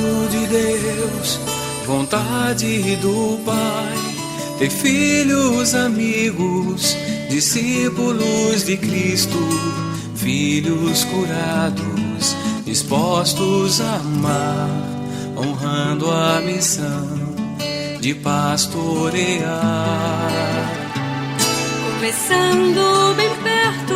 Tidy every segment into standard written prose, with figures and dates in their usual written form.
Plano de Deus, vontade do Pai, ter filhos, amigos, discípulos de Cristo, filhos curados, dispostos a amar, honrando a missão de pastorear. Começando bem perto,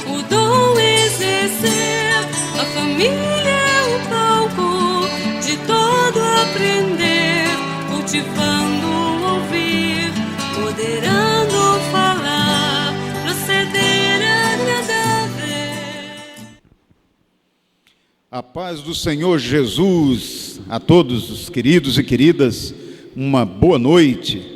o dom exercer, a família é um palco de todo aprender, cultivando ouvir, moderando falar, proceder agradável. A paz do Senhor Jesus a todos os queridos e queridas, uma boa noite.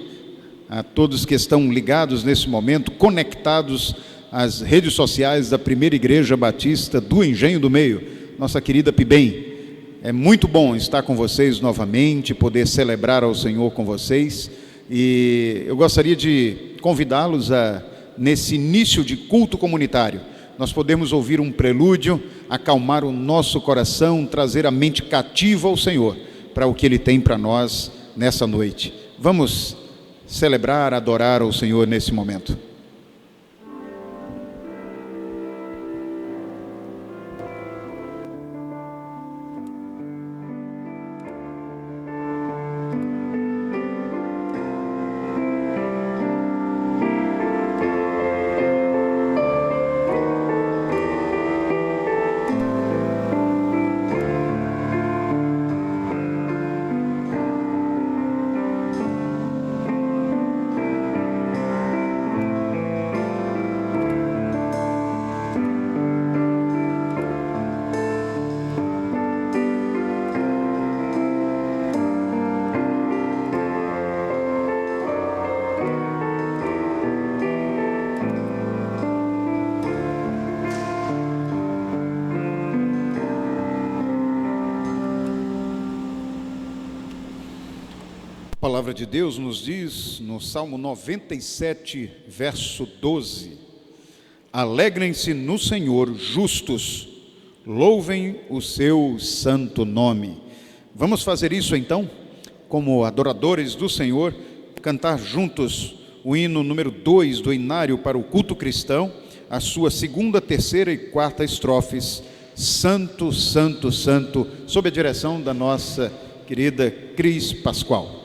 A todos que estão ligados nesse momento, conectados às redes sociais da Primeira Igreja Batista do Engenho do Meio, nossa querida PIBEM. É muito bom estar com vocês novamente, poder celebrar ao Senhor com vocês, e eu gostaria de convidá-los nesse início de culto comunitário, nós podemos ouvir um prelúdio, acalmar o nosso coração, trazer a mente cativa ao Senhor, para o que Ele tem para nós nessa noite. Vamos celebrar, adorar ao Senhor nesse momento. A palavra de Deus nos diz no Salmo 97, verso 12: alegrem-se no Senhor justos, louvem o seu santo nome. Vamos fazer isso então, como adoradores do Senhor, cantar juntos o hino número 2 do Inário para o culto cristão, a sua segunda, terceira e quarta estrofes: Santo, Santo, Santo, sob a direção da nossa querida Cris Pascoal.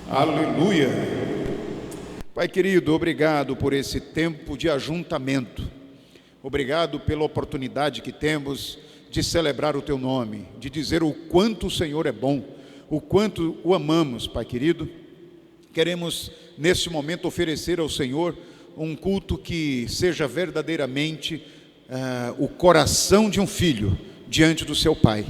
Aleluia! Pai querido, obrigado por esse tempo de ajuntamento. Obrigado pela oportunidade que temos de celebrar o Teu nome, de dizer o quanto o Senhor é bom, o quanto o amamos, Pai querido. Queremos, nesse momento, oferecer ao Senhor um culto que seja verdadeiramente o coração de um filho diante do seu Pai.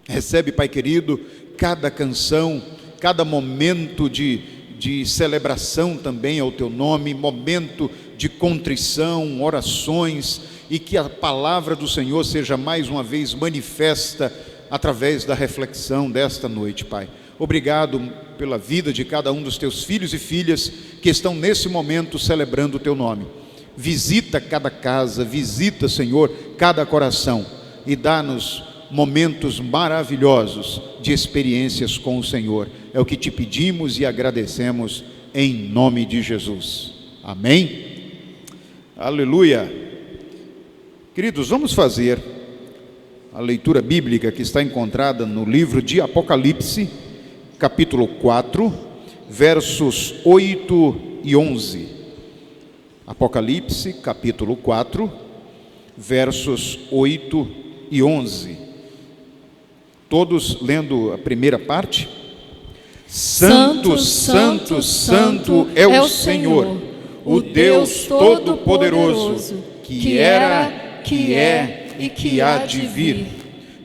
Recebe, Pai querido, cada canção, cada momento de celebração também ao Teu nome, momento de contrição, orações, e que a palavra do Senhor seja mais uma vez manifesta através da reflexão desta noite, Pai. Obrigado pela vida de cada um dos Teus filhos e filhas que estão nesse momento celebrando o Teu nome. Visita cada casa, visita, Senhor, cada coração e dá-nos momentos maravilhosos de experiências com o Senhor. É o que te pedimos e agradecemos em nome de Jesus. Amém? Aleluia. Queridos, vamos fazer a leitura bíblica que está encontrada no livro de Apocalipse, capítulo 4, versos 8 e 11. Apocalipse, capítulo 4, versos 8 e 11. Todos lendo a primeira parte. Santo, santo, santo é o Senhor, o Deus Todo-Poderoso, que era, que é e que há de vir.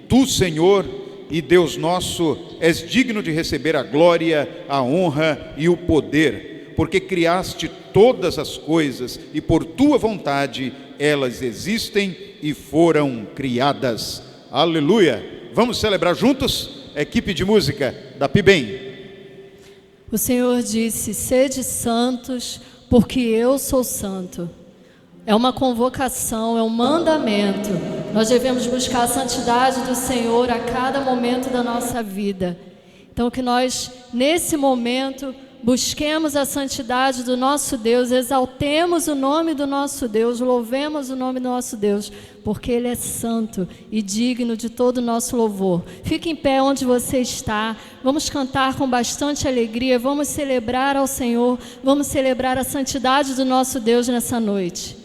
Tu, Senhor e Deus nosso, és digno de receber a glória, a honra e o poder, porque criaste todas as coisas e por tua vontade elas existem e foram criadas. Aleluia! Vamos celebrar juntos? Equipe de música da PIBEM. O Senhor disse: sede santos, porque eu sou santo. É uma convocação, é um mandamento. Nós devemos buscar a santidade do Senhor a cada momento da nossa vida. Então que nós, nesse momento, busquemos a santidade do nosso Deus, exaltemos o nome do nosso Deus, louvemos o nome do nosso Deus, porque Ele é santo e digno de todo o nosso louvor. Fique em pé onde você está, vamos cantar com bastante alegria, vamos celebrar ao Senhor, vamos celebrar a santidade do nosso Deus nessa noite.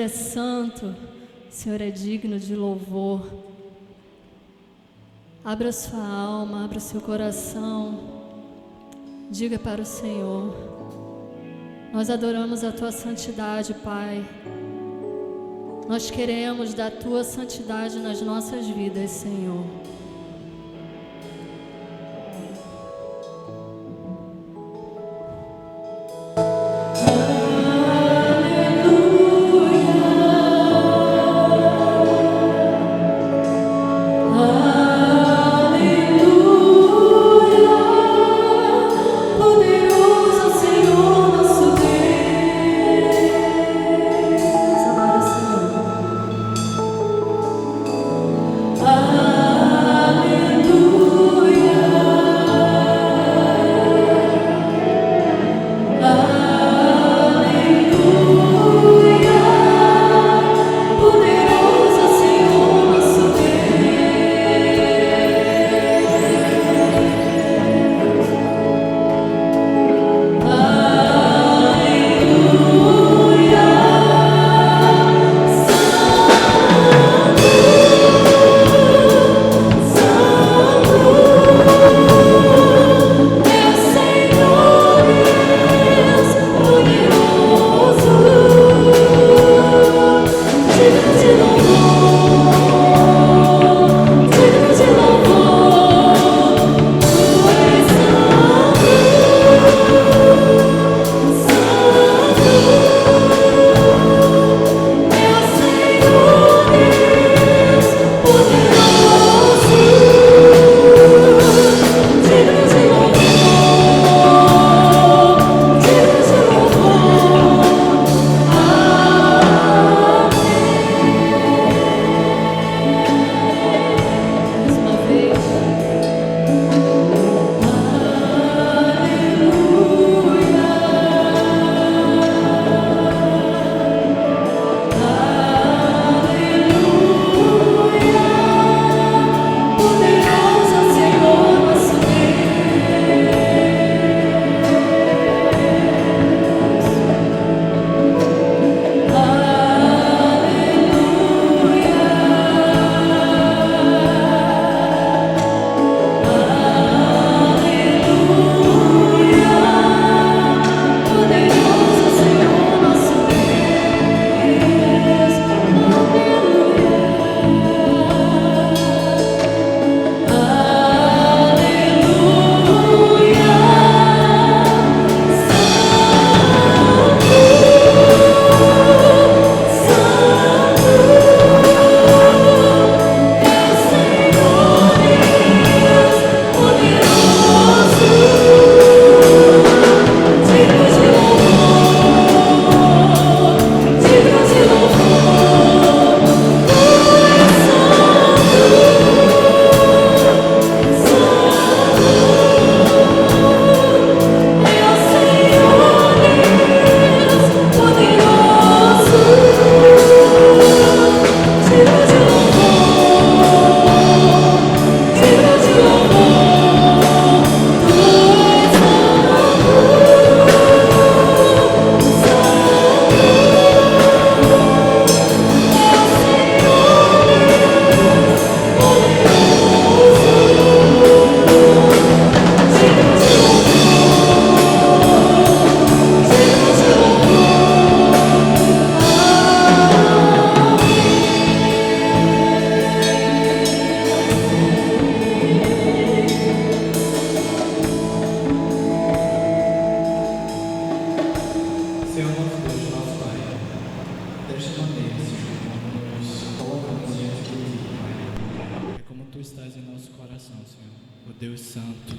é santo, o Senhor é digno de louvor. Abra sua alma, abra seu coração, diga para o Senhor: nós adoramos a Tua santidade, Pai. Nós queremos da Tua santidade nas nossas vidas, Senhor. Deus Santo,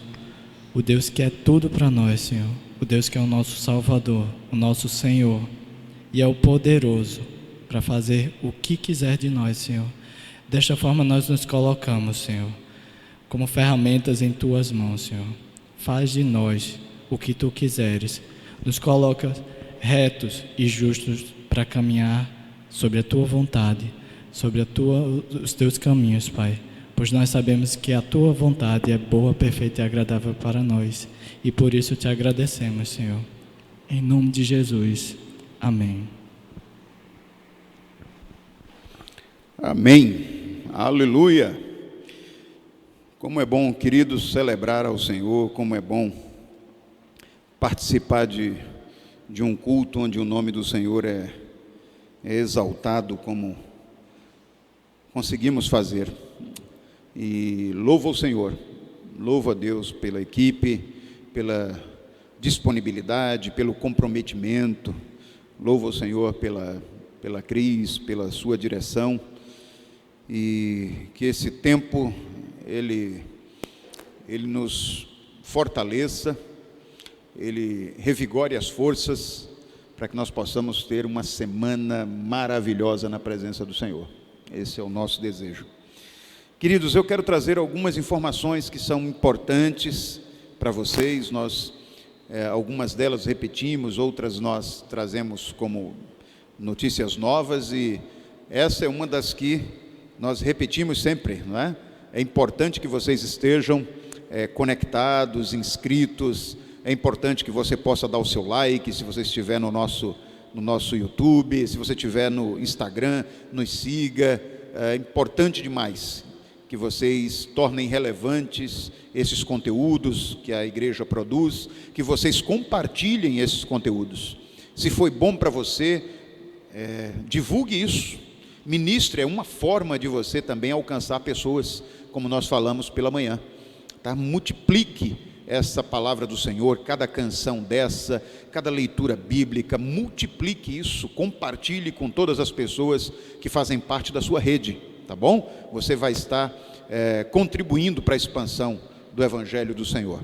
o Deus que é tudo para nós, Senhor, o Deus que é o nosso Salvador, o nosso Senhor, e é o poderoso para fazer o que quiser de nós, Senhor. Desta forma nós nos colocamos, Senhor, como ferramentas em Tuas mãos, Senhor. Faz de nós o que Tu quiseres, nos coloca retos e justos para caminhar sobre a Tua vontade, sobre os Teus caminhos, Pai. Pois nós sabemos que a Tua vontade é boa, perfeita e agradável para nós. E por isso Te agradecemos, Senhor. Em nome de Jesus. Amém. Amém. Aleluia. Como é bom, queridos, celebrar ao Senhor, como é bom participar de um culto onde o nome do Senhor é exaltado, como conseguimos fazer. E louvo ao Senhor, louvo a Deus pela equipe, pela disponibilidade, pelo comprometimento, louvo ao Senhor pela Cris, pela sua direção, e que esse tempo ele nos fortaleça, ele revigore as forças, para que nós possamos ter uma semana maravilhosa na presença do Senhor. Esse é o nosso desejo. Queridos, eu quero trazer algumas informações que são importantes para vocês. Nós, algumas delas repetimos, outras nós trazemos como notícias novas, e essa é uma das que nós repetimos sempre, não é? É importante que vocês estejam conectados, inscritos. É importante que você possa dar o seu like, se você estiver no nosso YouTube, se você estiver no Instagram, nos siga. É importante demais que vocês tornem relevantes esses conteúdos que a igreja produz, que vocês compartilhem esses conteúdos. Se foi bom para você, divulgue isso, ministre. É uma forma de você também alcançar pessoas, como nós falamos pela manhã, tá? Multiplique essa palavra do Senhor, cada canção dessa, cada leitura bíblica, multiplique isso, compartilhe com todas as pessoas que fazem parte da sua rede, tá bom? Você vai estar contribuindo para a expansão do Evangelho do Senhor.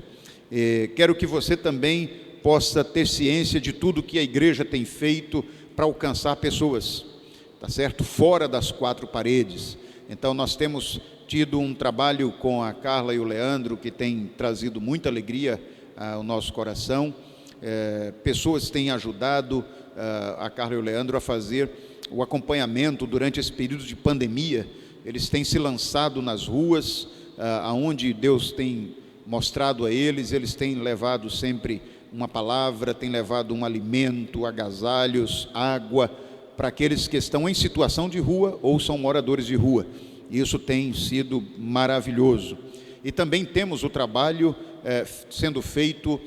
Quero que você também possa ter ciência de tudo que a igreja tem feito para alcançar pessoas, tá certo? Fora das quatro paredes. Então nós temos tido um trabalho com a Carla e o Leandro que tem trazido muita alegria ao nosso coração. Pessoas têm ajudado a Carla e o Leandro a fazer o acompanhamento durante esse período de pandemia. Eles têm se lançado nas ruas, aonde Deus tem mostrado a eles. Eles têm levado sempre uma palavra, têm levado um alimento, agasalhos, água, para aqueles que estão em situação de rua ou são moradores de rua. Isso tem sido maravilhoso. E também temos o trabalho sendo feito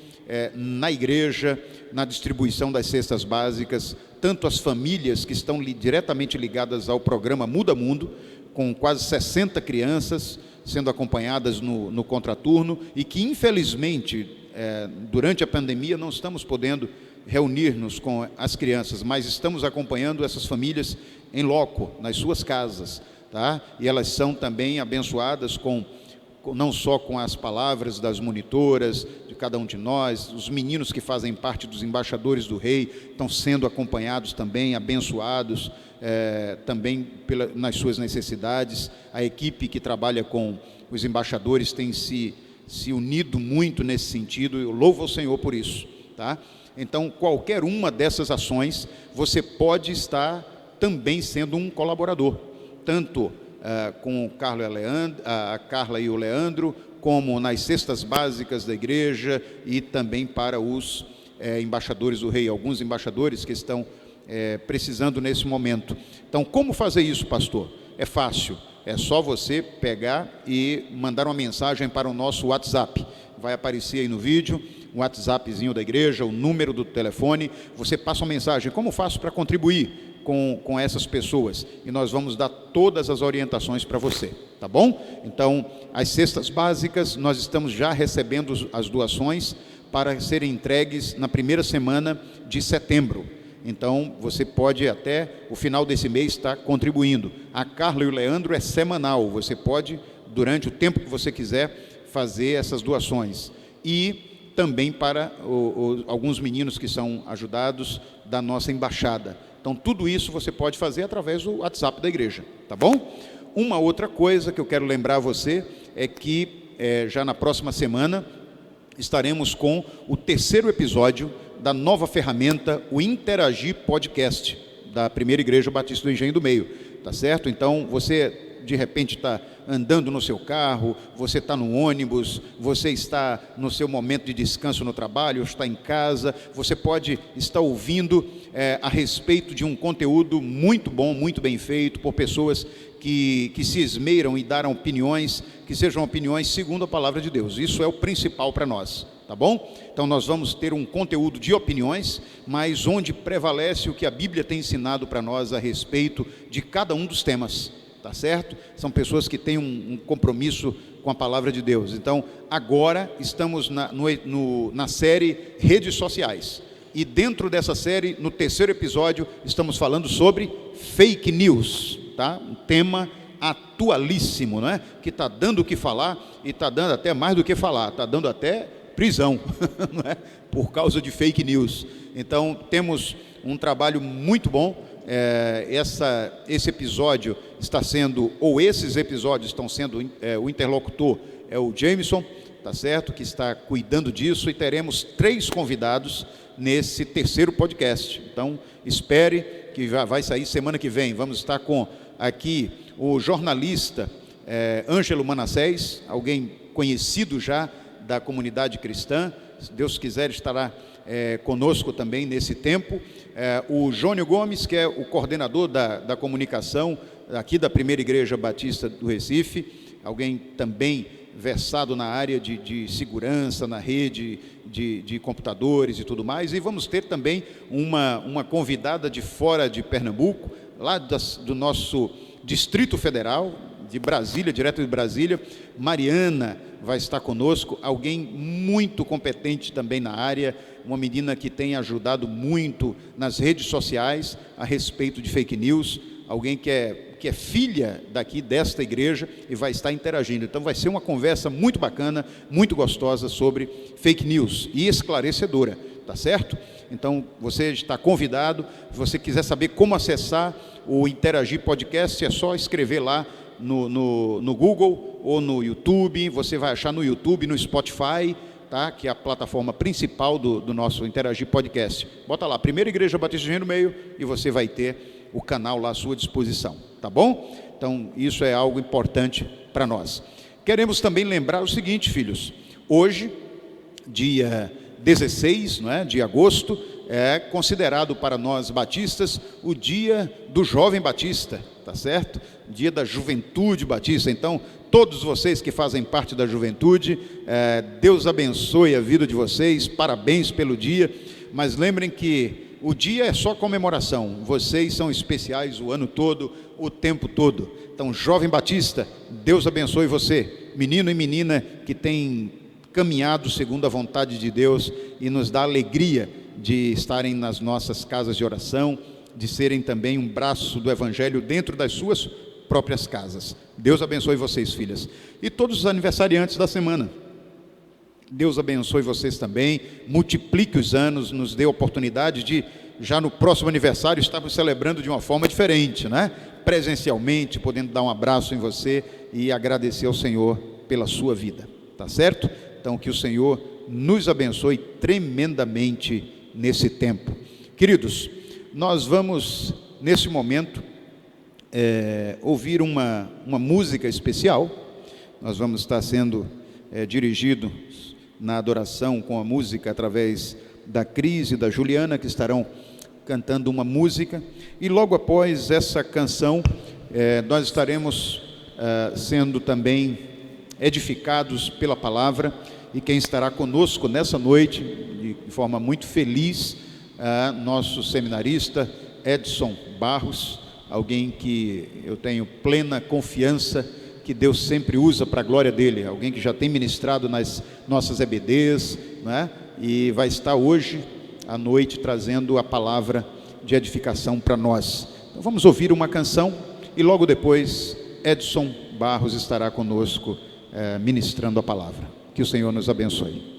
na igreja, na distribuição das cestas básicas, tanto as famílias que estão diretamente ligadas ao programa Muda Mundo, com quase 60 crianças sendo acompanhadas no contraturno, e que infelizmente durante a pandemia não estamos podendo reunir-nos com as crianças, mas estamos acompanhando essas famílias em loco, nas suas casas, tá? E elas são também abençoadas não só com as palavras das monitoras, de cada um de nós. Os meninos que fazem parte dos embaixadores do rei estão sendo acompanhados também, abençoados também nas suas necessidades. A equipe que trabalha com os embaixadores tem se unido muito nesse sentido. Eu louvo ao Senhor por isso, tá? Então, qualquer uma dessas ações, você pode estar também sendo um colaborador, tanto com a Carla e o Leandro, como nas cestas básicas da igreja, e também para os embaixadores do rei, alguns embaixadores que estão precisando nesse momento. Então, como fazer isso, pastor? É fácil, é só você pegar e mandar uma mensagem para o nosso WhatsApp. Vai aparecer aí no vídeo, um WhatsAppzinho da igreja, o número do telefone. Você passa uma mensagem: como faço para contribuir com essas pessoas? E nós vamos dar todas as orientações para você, tá bom? Então, as cestas básicas, nós estamos já recebendo as doações para serem entregues na primeira semana de setembro. Então, você pode até o final desse mês estar contribuindo. A Carla e o Leandro é semanal, você pode, durante o tempo que você quiser, fazer essas doações. E também para alguns meninos que são ajudados da nossa embaixada. Então, tudo isso você pode fazer através do WhatsApp da igreja, tá bom? Uma outra coisa que eu quero lembrar a você é que já na próxima semana estaremos com o 3º episódio da nova ferramenta, o Interagir Podcast, da Primeira Igreja Batista do Engenho do Meio, tá certo? Então, você de repente está andando no seu carro, você está no ônibus, você está no seu momento de descanso no trabalho, está em casa, você pode estar ouvindo a respeito de um conteúdo muito bom, muito bem feito, por pessoas que se esmeiram e darão opiniões, que sejam opiniões segundo a palavra de Deus. Isso é o principal para nós, tá bom? Então nós vamos ter um conteúdo de opiniões, mas onde prevalece o que a Bíblia tem ensinado para nós a respeito de cada um dos temas, tá certo? São pessoas que têm um compromisso com a palavra de Deus. Então agora estamos na série Redes Sociais, e dentro dessa série, no terceiro episódio, estamos falando sobre fake news, tá? Um tema atualíssimo, não é? Que está dando o que falar, e está dando até mais do que falar, está dando até prisão, não é? Por causa de fake news. Então temos um trabalho muito bom. Esse episódio está sendo, ou esses episódios estão sendo, o interlocutor é o Jameson, tá certo? Que está cuidando disso, e teremos 3 convidados nesse terceiro podcast. Então espere que vai sair semana que vem. Vamos estar com aqui o jornalista Ângelo Manassés, alguém conhecido já da comunidade cristã. Se Deus quiser, estará conosco também nesse tempo. O Jônio Gomes, que é o coordenador da comunicação aqui da Primeira Igreja Batista do Recife, alguém também versado na área de segurança, na rede de computadores e tudo mais. E vamos ter também uma convidada de fora de Pernambuco, lá do nosso Distrito Federal, de Brasília, direto de Brasília. Mariana vai estar conosco, alguém muito competente também na área, uma menina que tem ajudado muito nas redes sociais a respeito de fake news, alguém que é filha desta igreja e vai estar interagindo. Então vai ser uma conversa muito bacana, muito gostosa sobre fake news e esclarecedora, tá certo? Então você está convidado. Se você quiser saber como acessar o Interagir Podcast, é só escrever lá no Google ou no YouTube. Você vai achar no YouTube, no Spotify, tá? Que é a plataforma principal do nosso Interagir Podcast. Bota lá, Primeira Igreja Batista de Rio Meio, e você vai ter o canal lá à sua disposição, tá bom? Então isso é algo importante para nós. Queremos também lembrar o seguinte, filhos: hoje, dia 16, não é, de agosto, é considerado para nós batistas o dia do jovem batista, tá certo? Dia da juventude batista. Então todos vocês que fazem parte da juventude, Deus abençoe a vida de vocês, parabéns pelo dia, mas lembrem que o dia é só comemoração, vocês são especiais o ano todo, o tempo todo. Então, jovem batista, Deus abençoe você, menino e menina que tem caminhado segundo a vontade de Deus, e nos dá alegria de estarem nas nossas casas de oração, de serem também um braço do Evangelho dentro das suas próprias casas. Deus abençoe vocês, filhas. E todos os aniversariantes da semana, Deus abençoe vocês também, multiplique os anos, nos dê a oportunidade de, já no próximo aniversário, estarmos celebrando de uma forma diferente, né? Presencialmente, podendo dar um abraço em você e agradecer ao Senhor pela sua vida, tá certo? Então, que o Senhor nos abençoe tremendamente nesse tempo. Queridos, nós vós, nesse momento, ouvir uma música especial. Nós vamos estar sendo dirigidos na adoração com a música através da Cris e da Juliana, que estarão cantando uma música, e logo após essa canção nós estaremos sendo também edificados pela palavra. E quem estará conosco nessa noite de forma muito feliz, nosso seminarista Edson Barros, alguém que eu tenho plena confiança que Deus sempre usa para a glória dele, alguém que já tem ministrado nas nossas EBDs, né? E vai estar hoje à noite trazendo a palavra de edificação para nós. Então vamos ouvir uma canção e logo depois Edson Barros estará conosco ministrando a palavra. Que o Senhor nos abençoe.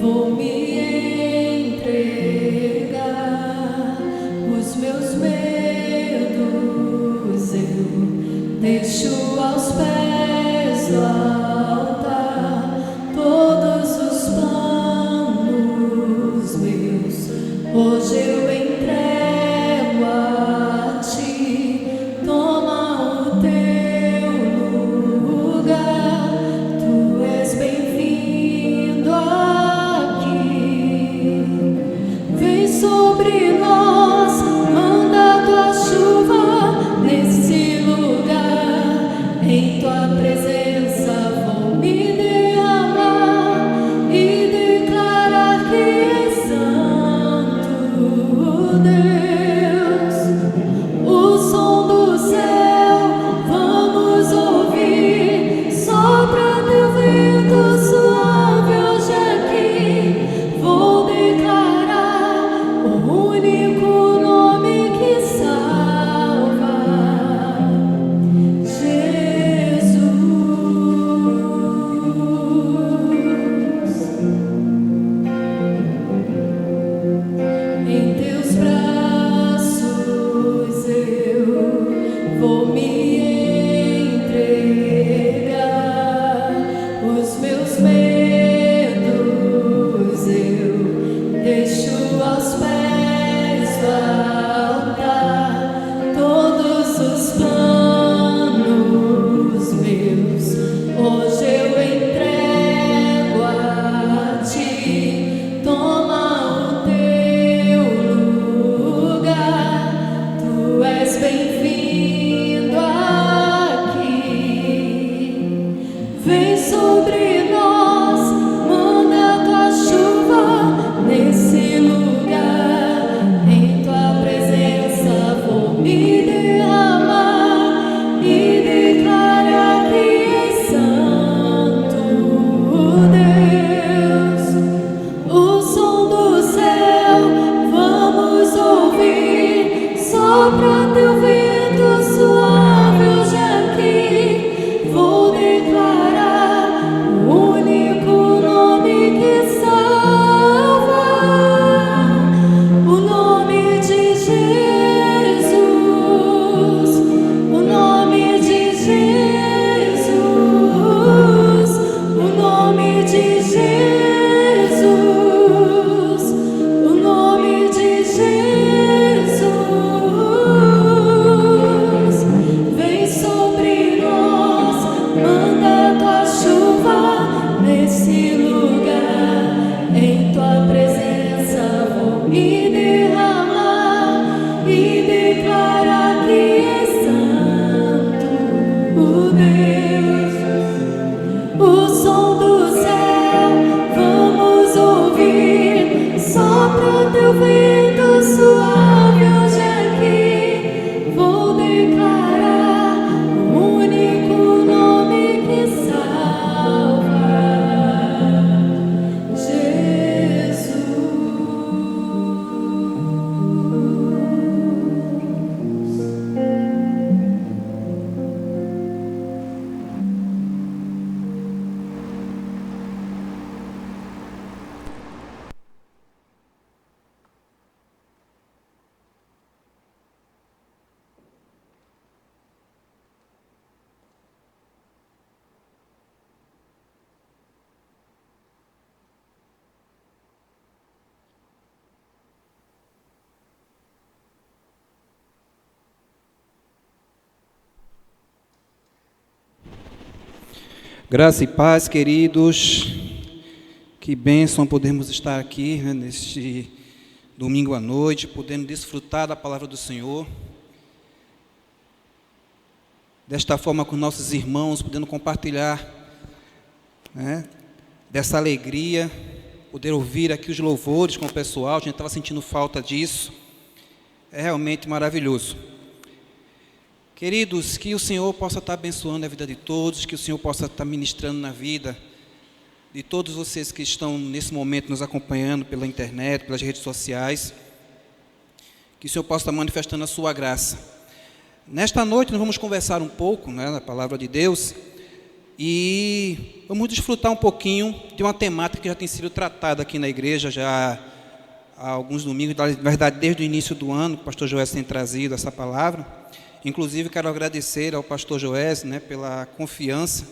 Vou me entregar. deixo aos pés do altar todos os planos meus. Hoje eu entrego a ti, toma o teu lugar. Tu és bem-vindo aqui. Vem sobre nós, manda tua chuva nesse lugar. Em tua presença vou me derramar e declarar que és santo, Deus. O som do céu vamos ouvir, sopra teu vento suave hoje aqui. Vou declarar o único nome que salva, Jesus. Em teus braços eu vou me entregar. Os meus medos eu deixo aos pés do altar. Todos os planos meus hoje eu entrego a ti. Toma o teu lugar. Tu és bem-vindo aqui. Vem sobre nós, manda tua chuva nesse lugar. Em tua presença vou me derramar e declarar que és santo, Deus. O som do céu vamos ouvir, sopra teu vento suave hoje aqui. Vou declarar o único nome que salva, o nome de Jesus, o nome de Jesus, o nome de Jesus, o nome de Jesus. Vem sobre nós, manda tua chuva nesse lugar. Em tua presença vou me derramar e declarar que és santo, Deus. O som do céu vamos ouvir, sopra teu vento suave hoje aqui. Vou declarar o único nome que salva, Jesus. Graça e paz, queridos. Que bênção podermos estar aqui, né, neste domingo à noite, podendo desfrutar da palavra do Senhor. Desta forma com nossos irmãos, podendo compartilhar, né, dessa alegria, poder ouvir aqui os louvores com o pessoal. A gente estava sentindo falta disso. É realmente maravilhoso. Queridos, que o Senhor possa estar abençoando a vida de todos, que o Senhor possa estar ministrando na vida de todos vocês que estão nesse momento nos acompanhando pela internet, pelas redes sociais, que o Senhor possa estar manifestando a sua graça. Nesta noite nós vamos conversar um pouco, né, na palavra de Deus, e vamos desfrutar um pouquinho de uma temática que já tem sido tratada aqui na igreja já há alguns domingos, na verdade desde o início do ano, o pastor Joel tem trazido essa palavra. Inclusive, quero agradecer ao pastor Joés, né, pela confiança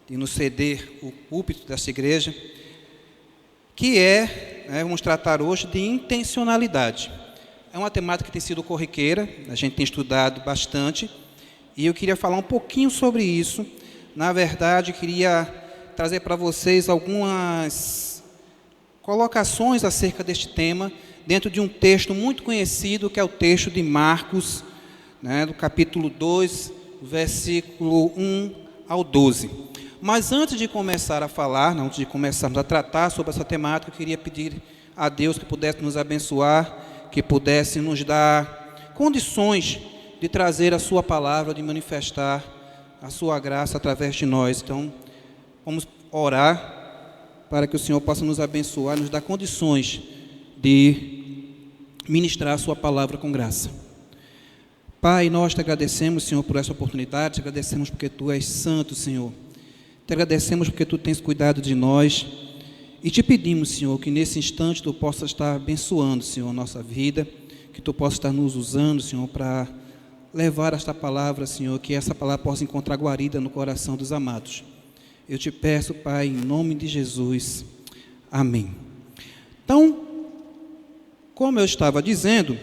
de nos ceder o púlpito desta igreja, que vamos tratar hoje de intencionalidade. É uma temática que tem sido corriqueira, a gente tem estudado bastante, e eu queria falar um pouquinho sobre isso. Na verdade, queria trazer para vocês algumas colocações acerca deste tema, dentro de um texto muito conhecido, que é o texto de Marcos, né, do capítulo 2, versículo 1 ao 12. Mas antes de começar a falar, antes de começarmos a tratar sobre essa temática, eu queria pedir a Deus que pudesse nos abençoar, que pudesse nos dar condições de trazer a sua palavra, de manifestar a sua graça através de nós. Então, vamos orar para que o Senhor possa nos abençoar, nos dar condições de ministrar a sua palavra com graça. Pai, nós te agradecemos, Senhor, por essa oportunidade, te agradecemos porque Tu és santo, Senhor. Te agradecemos porque Tu tens cuidado de nós e te pedimos, Senhor, que nesse instante Tu possas estar abençoando, Senhor, a nossa vida, que Tu possas estar nos usando, Senhor, para levar esta palavra, Senhor, que essa palavra possa encontrar guarida no coração dos amados. Eu te peço, Pai, em nome de Jesus. Amém. Então, como eu estava dizendo,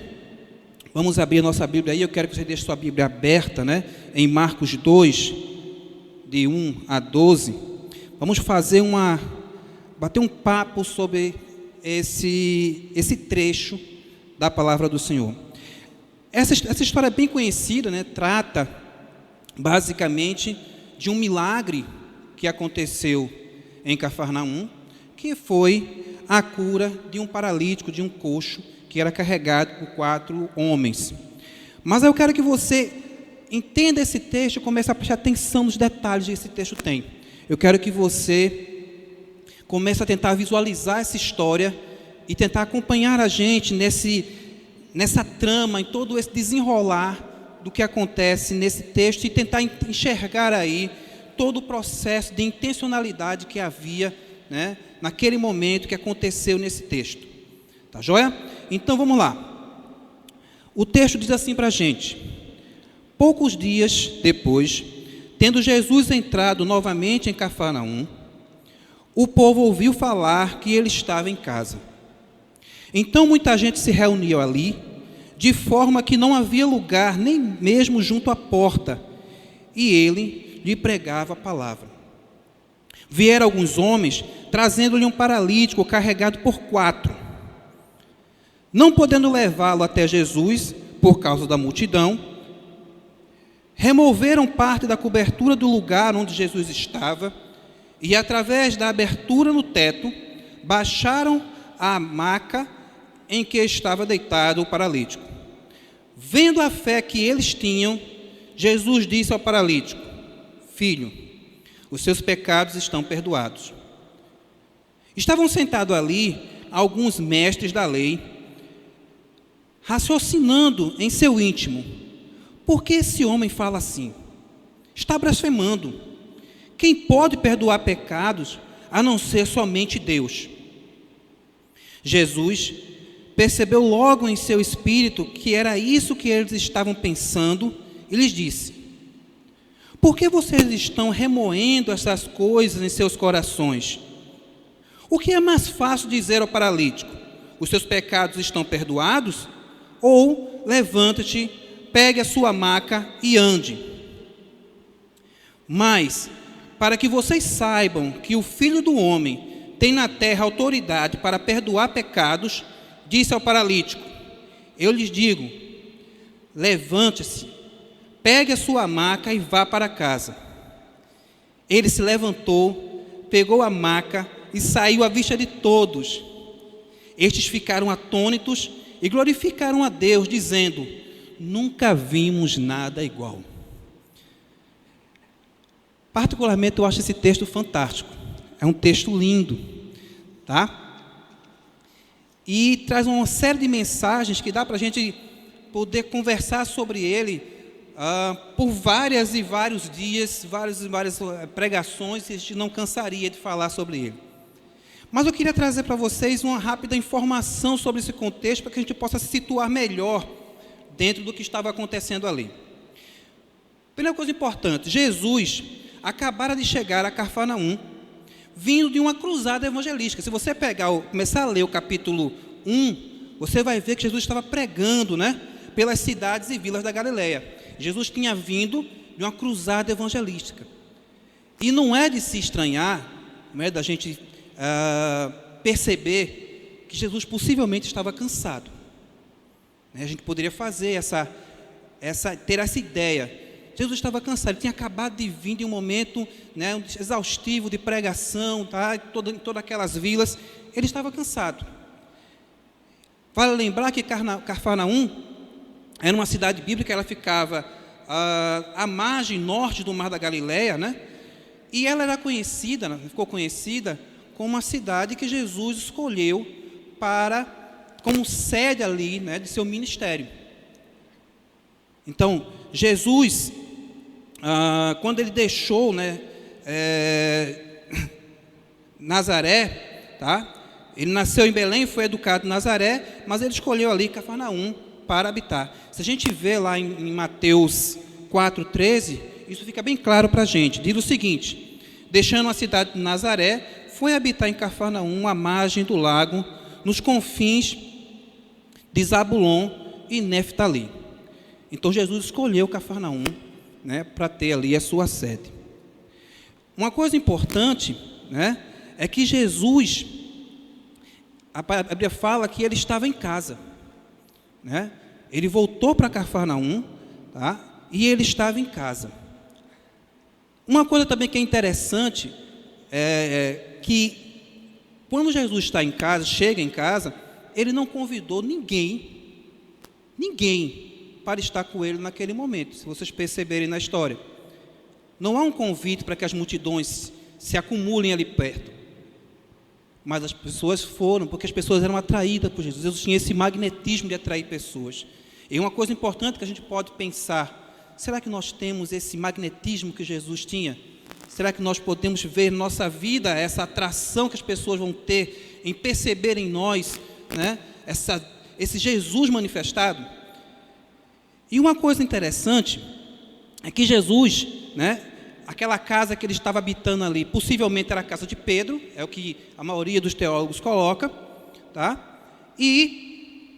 vamos abrir a nossa Bíblia aí. Eu quero que você deixe sua Bíblia aberta, né, em Marcos 2, de 1 a 12. Vamos bater um papo sobre esse trecho da palavra do Senhor. Essa história é bem conhecida, né? Trata basicamente de um milagre que aconteceu em Cafarnaum, que foi a cura de um paralítico, de um coxo, que era carregado por 4 homens. Mas eu quero que você entenda esse texto e comece a prestar atenção nos detalhes que esse texto tem. Eu quero que você comece a tentar visualizar essa história e tentar acompanhar a gente nessa trama, em todo esse desenrolar do que acontece nesse texto e tentar enxergar aí todo o processo de intencionalidade que havia, né, naquele momento que aconteceu nesse texto. Tá joia? Então vamos lá. O texto diz assim para a gente: poucos dias depois, tendo Jesus entrado novamente em Cafarnaum, o povo ouviu falar que ele estava em casa. Então muita gente se reuniu ali, de forma que não havia lugar nem mesmo junto à porta, e ele lhe pregava a palavra. Vieram alguns homens, trazendo-lhe um paralítico carregado por 4. Não podendo levá-lo até Jesus, por causa da multidão, removeram parte da cobertura do lugar onde Jesus estava e, através da abertura no teto, baixaram a maca em que estava deitado o paralítico. Vendo a fé que eles tinham, Jesus disse ao paralítico: filho, os seus pecados estão perdoados. Estavam sentados ali alguns mestres da lei, raciocinando em seu íntimo: por que esse homem fala assim? Está blasfemando. Quem pode perdoar pecados a não ser somente Deus? Jesus percebeu logo em seu espírito que era isso que eles estavam pensando e lhes disse: por que vocês estão remoendo essas coisas em seus corações? O que é mais fácil dizer ao paralítico: os seus pecados estão perdoados? Ou levanta-te, pegue a sua maca e ande. Mas, para que vocês saibam que o Filho do Homem tem na terra autoridade para perdoar pecados, disse ao paralítico: eu lhes digo, levante-se, pegue a sua maca e vá para casa. Ele se levantou, pegou a maca e saiu à vista de todos. Estes ficaram atônitos e glorificaram a Deus, dizendo: nunca vimos nada igual. Particularmente eu acho esse texto fantástico. É um texto lindo, tá? E traz uma série de mensagens que dá para a gente poder conversar sobre ele por vários e vários dias, várias e várias pregações, e a gente não cansaria de falar sobre ele. Mas eu queria trazer para vocês uma rápida informação sobre esse contexto, para que a gente possa se situar melhor dentro do que estava acontecendo ali. Primeira coisa importante, Jesus acabara de chegar a Cafarnaum, vindo de uma cruzada evangelística. Se você começar a ler o capítulo 1, você vai ver que Jesus estava pregando, né, pelas cidades e vilas da Galileia. Jesus tinha vindo de uma cruzada evangelística. E não é de se estranhar, não é da gente perceber que Jesus possivelmente estava cansado. A gente poderia fazer ter essa ideia. Jesus estava cansado, ele tinha acabado de vir de um momento, né, exaustivo de pregação, tá, em todas aquelas vilas, ele estava cansado. Vale lembrar que Cafarnaum era uma cidade bíblica, ela ficava à margem norte do Mar da Galileia, né, e ela era ficou conhecida como uma cidade que Jesus escolheu como sede ali, né, de seu ministério. Então, Jesus, quando ele deixou, né, Nazaré, tá? Ele nasceu em Belém, foi educado em Nazaré, mas ele escolheu ali Cafarnaum para habitar. Se a gente vê lá em Mateus 4,13, isso fica bem claro para a gente. Diz o seguinte: deixando a cidade de Nazaré, foi habitar em Cafarnaum, à margem do lago, nos confins de Zabulon e Neftali. Então Jesus escolheu Cafarnaum, né, para ter ali a sua sede. Uma coisa importante, né, é que Jesus, a Bíblia fala que ele estava em casa, né? Ele voltou para Cafarnaum, tá? E ele estava em casa. Uma coisa também que é interessante é que quando Jesus está em casa, chega em casa, ele não convidou ninguém para estar com ele naquele momento, se vocês perceberem na história. Não há um convite para que as multidões se acumulem ali perto. Mas as pessoas foram, porque as pessoas eram atraídas por Jesus. Jesus tinha esse magnetismo de atrair pessoas. E uma coisa importante que a gente pode pensar: será que nós temos esse magnetismo que Jesus tinha? Será que nós podemos ver na nossa vida essa atração que as pessoas vão ter em perceber em nós, né, esse Jesus manifestado? E uma coisa interessante é que Jesus, né, aquela casa que ele estava habitando ali, possivelmente era a casa de Pedro, é o que a maioria dos teólogos coloca, tá? E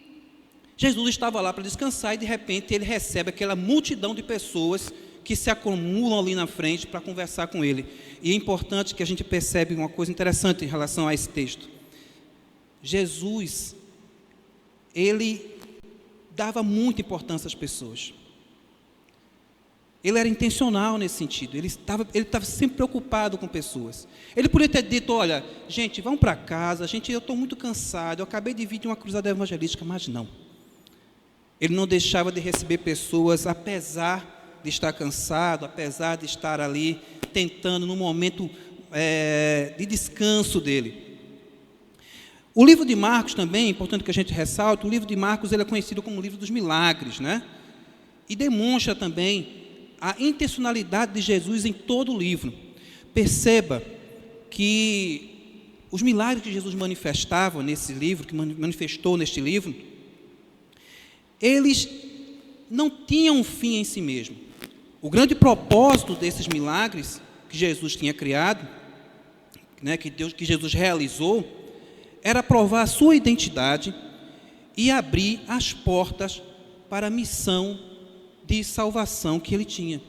Jesus estava lá para descansar e de repente ele recebe aquela multidão de pessoas que se acumulam ali na frente para conversar com ele. E é importante que a gente perceba uma coisa interessante em relação a esse texto. Jesus, ele dava muita importância às pessoas. Ele era intencional nesse sentido. Ele estava sempre preocupado com pessoas. Ele poderia ter dito: olha, gente, vamos para casa, eu estou muito cansado, eu acabei de vir de uma cruzada evangelística, mas não. Ele não deixava de receber pessoas, apesar de estar cansado, apesar de estar ali tentando no momento de descanso dele. O livro de Marcos também, é importante que a gente ressalte, o livro de Marcos ele é conhecido como o livro dos milagres, né? E demonstra também a intencionalidade de Jesus em todo o livro. Perceba que os milagres que Jesus manifestava nesse livro, que manifestou neste livro, eles não tinham um fim em si mesmo. O grande propósito desses milagres que Jesus tinha criado, né, que Jesus realizou, era provar a sua identidade e abrir as portas para a missão de salvação que ele tinha,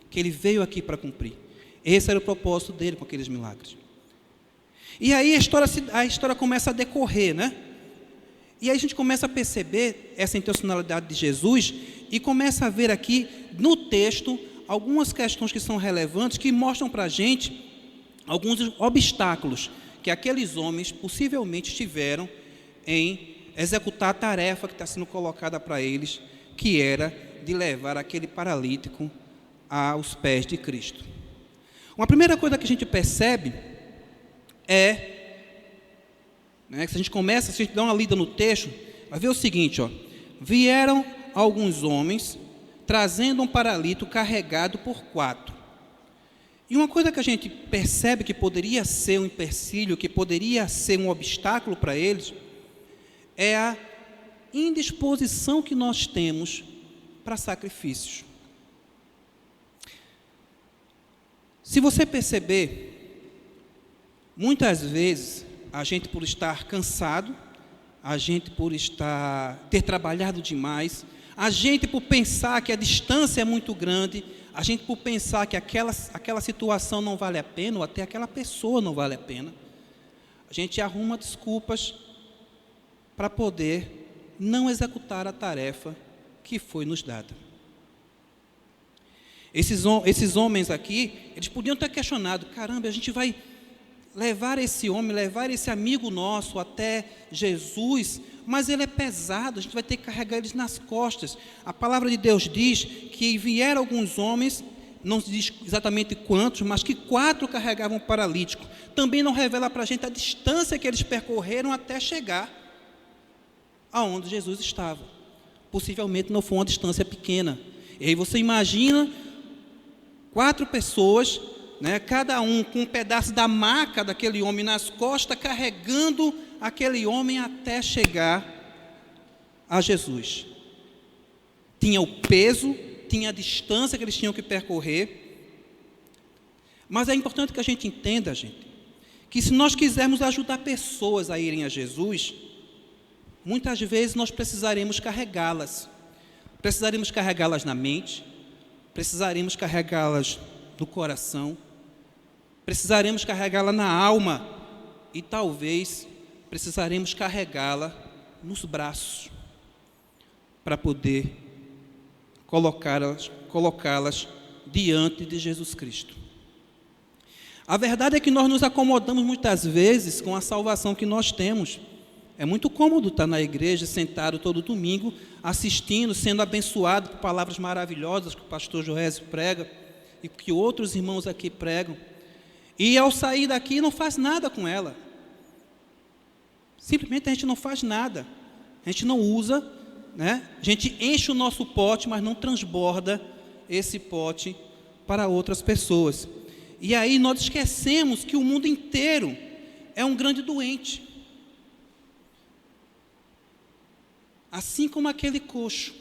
que ele veio aqui para cumprir. Esse era o propósito dele com aqueles milagres. E aí a história começa a decorrer, né? E aí a gente começa a perceber essa intencionalidade de Jesus e começa a ver aqui no texto algumas questões que são relevantes, que mostram para a gente alguns obstáculos que aqueles homens possivelmente tiveram em executar a tarefa que está sendo colocada para eles, que era de levar aquele paralítico aos pés de Cristo. Uma primeira coisa que a gente percebe que se a gente dá uma lida no texto, vai ver o seguinte, ó: vieram alguns homens trazendo um paralítico carregado por 4. E uma coisa que a gente percebe que poderia ser um empecilho, que poderia ser um obstáculo para eles, é a indisposição que nós temos para sacrifícios. Se você perceber, muitas vezes, a gente por estar cansado, a gente por ter trabalhado demais, a gente por pensar que a distância é muito grande, a gente por pensar que aquela situação não vale a pena, ou até aquela pessoa não vale a pena, a gente arruma desculpas para poder não executar a tarefa que foi nos dada. Esses homens aqui, eles podiam ter questionado: caramba, a gente vai levar esse homem, levar esse amigo nosso até Jesus, mas ele é pesado, a gente vai ter que carregar eles nas costas. A palavra de Deus diz que vieram alguns homens, não se diz exatamente quantos, mas que 4 carregavam o paralítico. Também não revela para a gente a distância que eles percorreram até chegar aonde Jesus estava. Possivelmente não foi uma distância pequena. E aí você imagina 4 pessoas, né, cada um com um pedaço da maca daquele homem nas costas, carregando aquele homem até chegar a Jesus. Tinha o peso, tinha a distância que eles tinham que percorrer. Mas é importante que a gente entenda, gente, que se nós quisermos ajudar pessoas a irem a Jesus, muitas vezes nós precisaremos carregá-las. Precisaremos carregá-las na mente, precisaremos carregá-las no coração, precisaremos carregá-la na alma e talvez precisaremos carregá-la nos braços para poder colocá-las diante de Jesus Cristo. A verdade é que nós nos acomodamos muitas vezes com a salvação que nós temos. É muito cômodo estar na igreja, sentado todo domingo, assistindo, sendo abençoado por palavras maravilhosas que o pastor Joésio prega e que outros irmãos aqui pregam. E ao sair daqui não faz nada com ela. Simplesmente a gente não faz nada. A gente não usa, né? A gente enche o nosso pote, mas não transborda esse pote para outras pessoas. E aí nós esquecemos que o mundo inteiro é um grande doente. Assim como aquele coxo.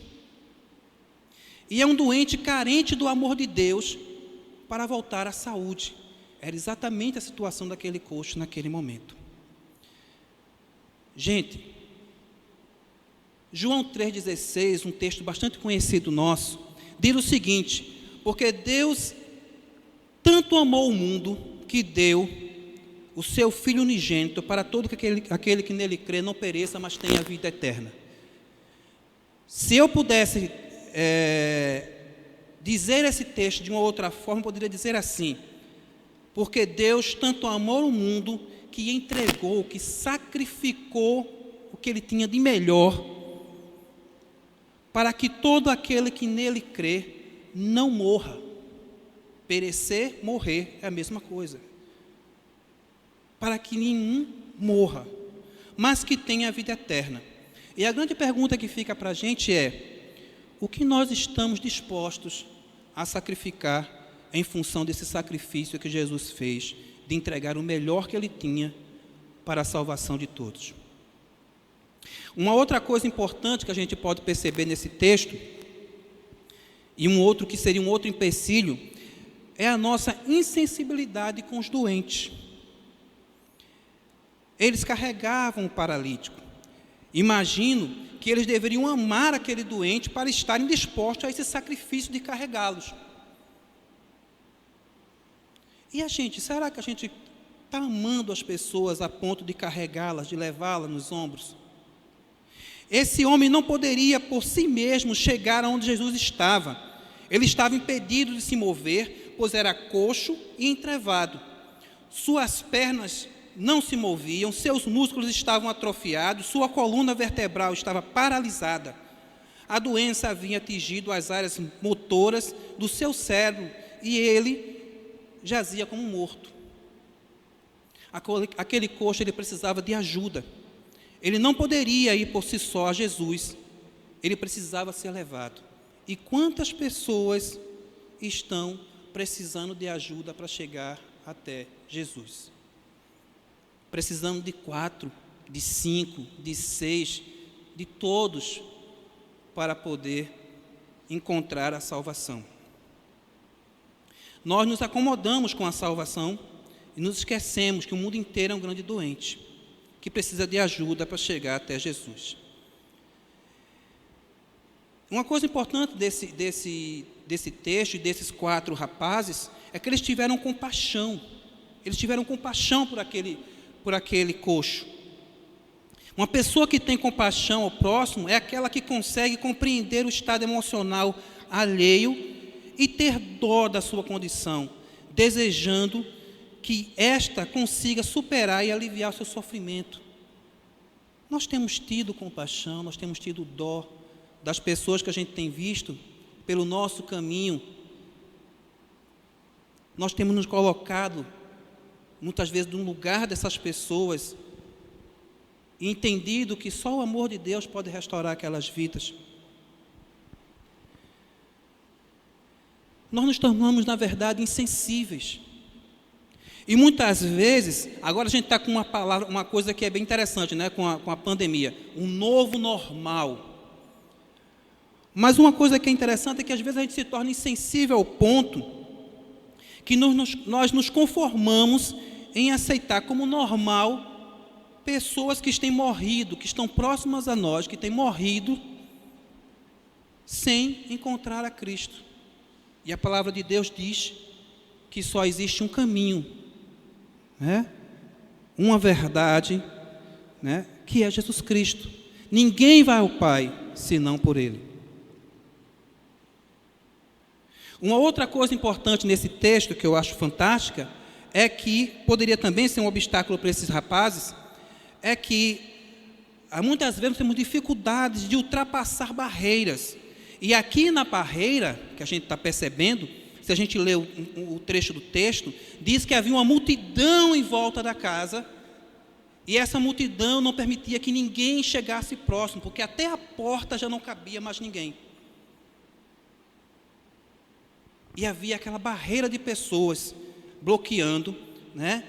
E é um doente carente do amor de Deus para voltar à saúde. Era exatamente a situação daquele coxo naquele momento. Gente, João 3,16, um texto bastante conhecido nosso, diz o seguinte: porque Deus tanto amou o mundo que deu o seu Filho unigênito para todo aquele que nele crê não pereça, mas tenha vida eterna. Se eu pudesse dizer esse texto de uma outra forma, eu poderia dizer assim: porque Deus tanto amou o mundo que entregou, que sacrificou o que ele tinha de melhor, para que todo aquele que nele crê não morra. Perecer, morrer é a mesma coisa. Para que nenhum morra, mas que tenha a vida eterna. E a grande pergunta que fica para a gente é: o que nós estamos dispostos a sacrificar em função desse sacrifício que Jesus fez, de entregar o melhor que ele tinha para a salvação de todos? Uma outra coisa importante que a gente pode perceber nesse texto, e que seria um outro empecilho, é a nossa insensibilidade com os doentes. Eles carregavam o paralítico. Imagino que eles deveriam amar aquele doente para estarem dispostos a esse sacrifício de carregá-los. E a gente, será que a gente está amando as pessoas a ponto de carregá-las, de levá-las nos ombros? Esse homem não poderia por si mesmo chegar aonde Jesus estava. Ele estava impedido de se mover, pois era coxo e entrevado. Suas pernas não se moviam, seus músculos estavam atrofiados, sua coluna vertebral estava paralisada. A doença havia atingido as áreas motoras do seu cérebro e ele jazia como morto. Aquele coxo, ele precisava de ajuda. Ele não poderia ir por si só a Jesus. Ele precisava ser levado. E quantas pessoas estão precisando de ajuda para chegar até Jesus? Precisando de 4, de 5, de 6, de todos, para poder encontrar a salvação. Nós nos acomodamos com a salvação e nos esquecemos que o mundo inteiro é um grande doente, que precisa de ajuda para chegar até Jesus. Uma coisa importante desse texto e desses 4 rapazes é que eles tiveram compaixão. Eles tiveram compaixão por aquele coxo. Uma pessoa que tem compaixão ao próximo é aquela que consegue compreender o estado emocional alheio e ter dó da sua condição, desejando que esta consiga superar e aliviar o seu sofrimento. Nós temos tido compaixão, nós temos tido dó das pessoas que a gente tem visto pelo nosso caminho. Nós temos nos colocado, muitas vezes, no lugar dessas pessoas e entendido que só o amor de Deus pode restaurar aquelas vidas. Nós nos tornamos, na verdade, insensíveis. E muitas vezes, agora a gente está com uma coisa que é bem interessante, né, com a pandemia, um novo normal. Mas uma coisa que é interessante é que às vezes a gente se torna insensível ao ponto que nós nos conformamos em aceitar como normal pessoas que têm morrido, que estão próximas a nós, que têm morrido sem encontrar a Cristo. E a palavra de Deus diz que só existe um caminho, né? Uma verdade, né? Que é Jesus Cristo. Ninguém vai ao Pai senão por Ele. Uma outra coisa importante nesse texto, que eu acho fantástica, é que poderia também ser um obstáculo para esses rapazes, é que muitas vezes temos dificuldades de ultrapassar barreiras. E aqui na barreira, que a gente está percebendo, se a gente lê o trecho do texto, diz que havia uma multidão em volta da casa, e essa multidão não permitia que ninguém chegasse próximo, porque até a porta já não cabia mais ninguém. E havia aquela barreira de pessoas bloqueando, né?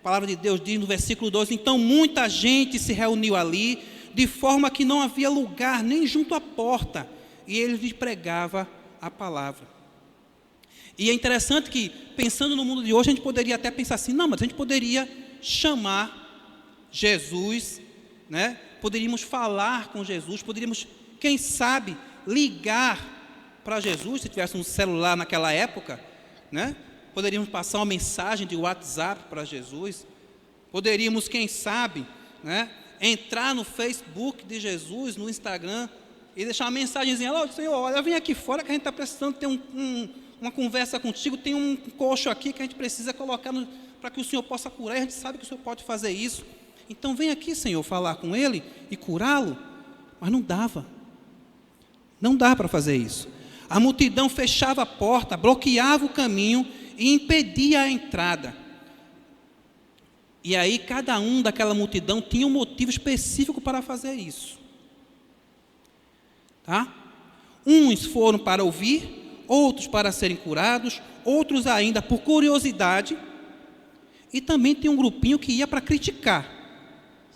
A palavra de Deus diz no versículo 12, então muita gente se reuniu ali, de forma que não havia lugar nem junto à porta, e ele lhes pregava a palavra. E é interessante que, pensando no mundo de hoje, a gente poderia até pensar assim, não, mas a gente poderia chamar Jesus, né? Poderíamos falar com Jesus, poderíamos, quem sabe, ligar para Jesus, se tivesse um celular naquela época, né? Poderíamos passar uma mensagem de WhatsApp para Jesus, poderíamos, quem sabe, né? Entrar no Facebook de Jesus, no Instagram, e deixar uma mensagenzinha, olha, Senhor, olha, vem aqui fora que a gente está precisando ter uma conversa contigo, tem um coxo aqui que a gente precisa colocar para que o Senhor possa curar, e a gente sabe que o Senhor pode fazer isso, então vem aqui, Senhor, falar com ele e curá-lo. Mas não dava para fazer isso. A multidão fechava a porta, bloqueava o caminho e impedia a entrada. E aí cada um daquela multidão tinha um motivo específico para fazer isso. Tá? Uns foram para ouvir, outros para serem curados, outros ainda por curiosidade, e também tem um grupinho que ia para criticar.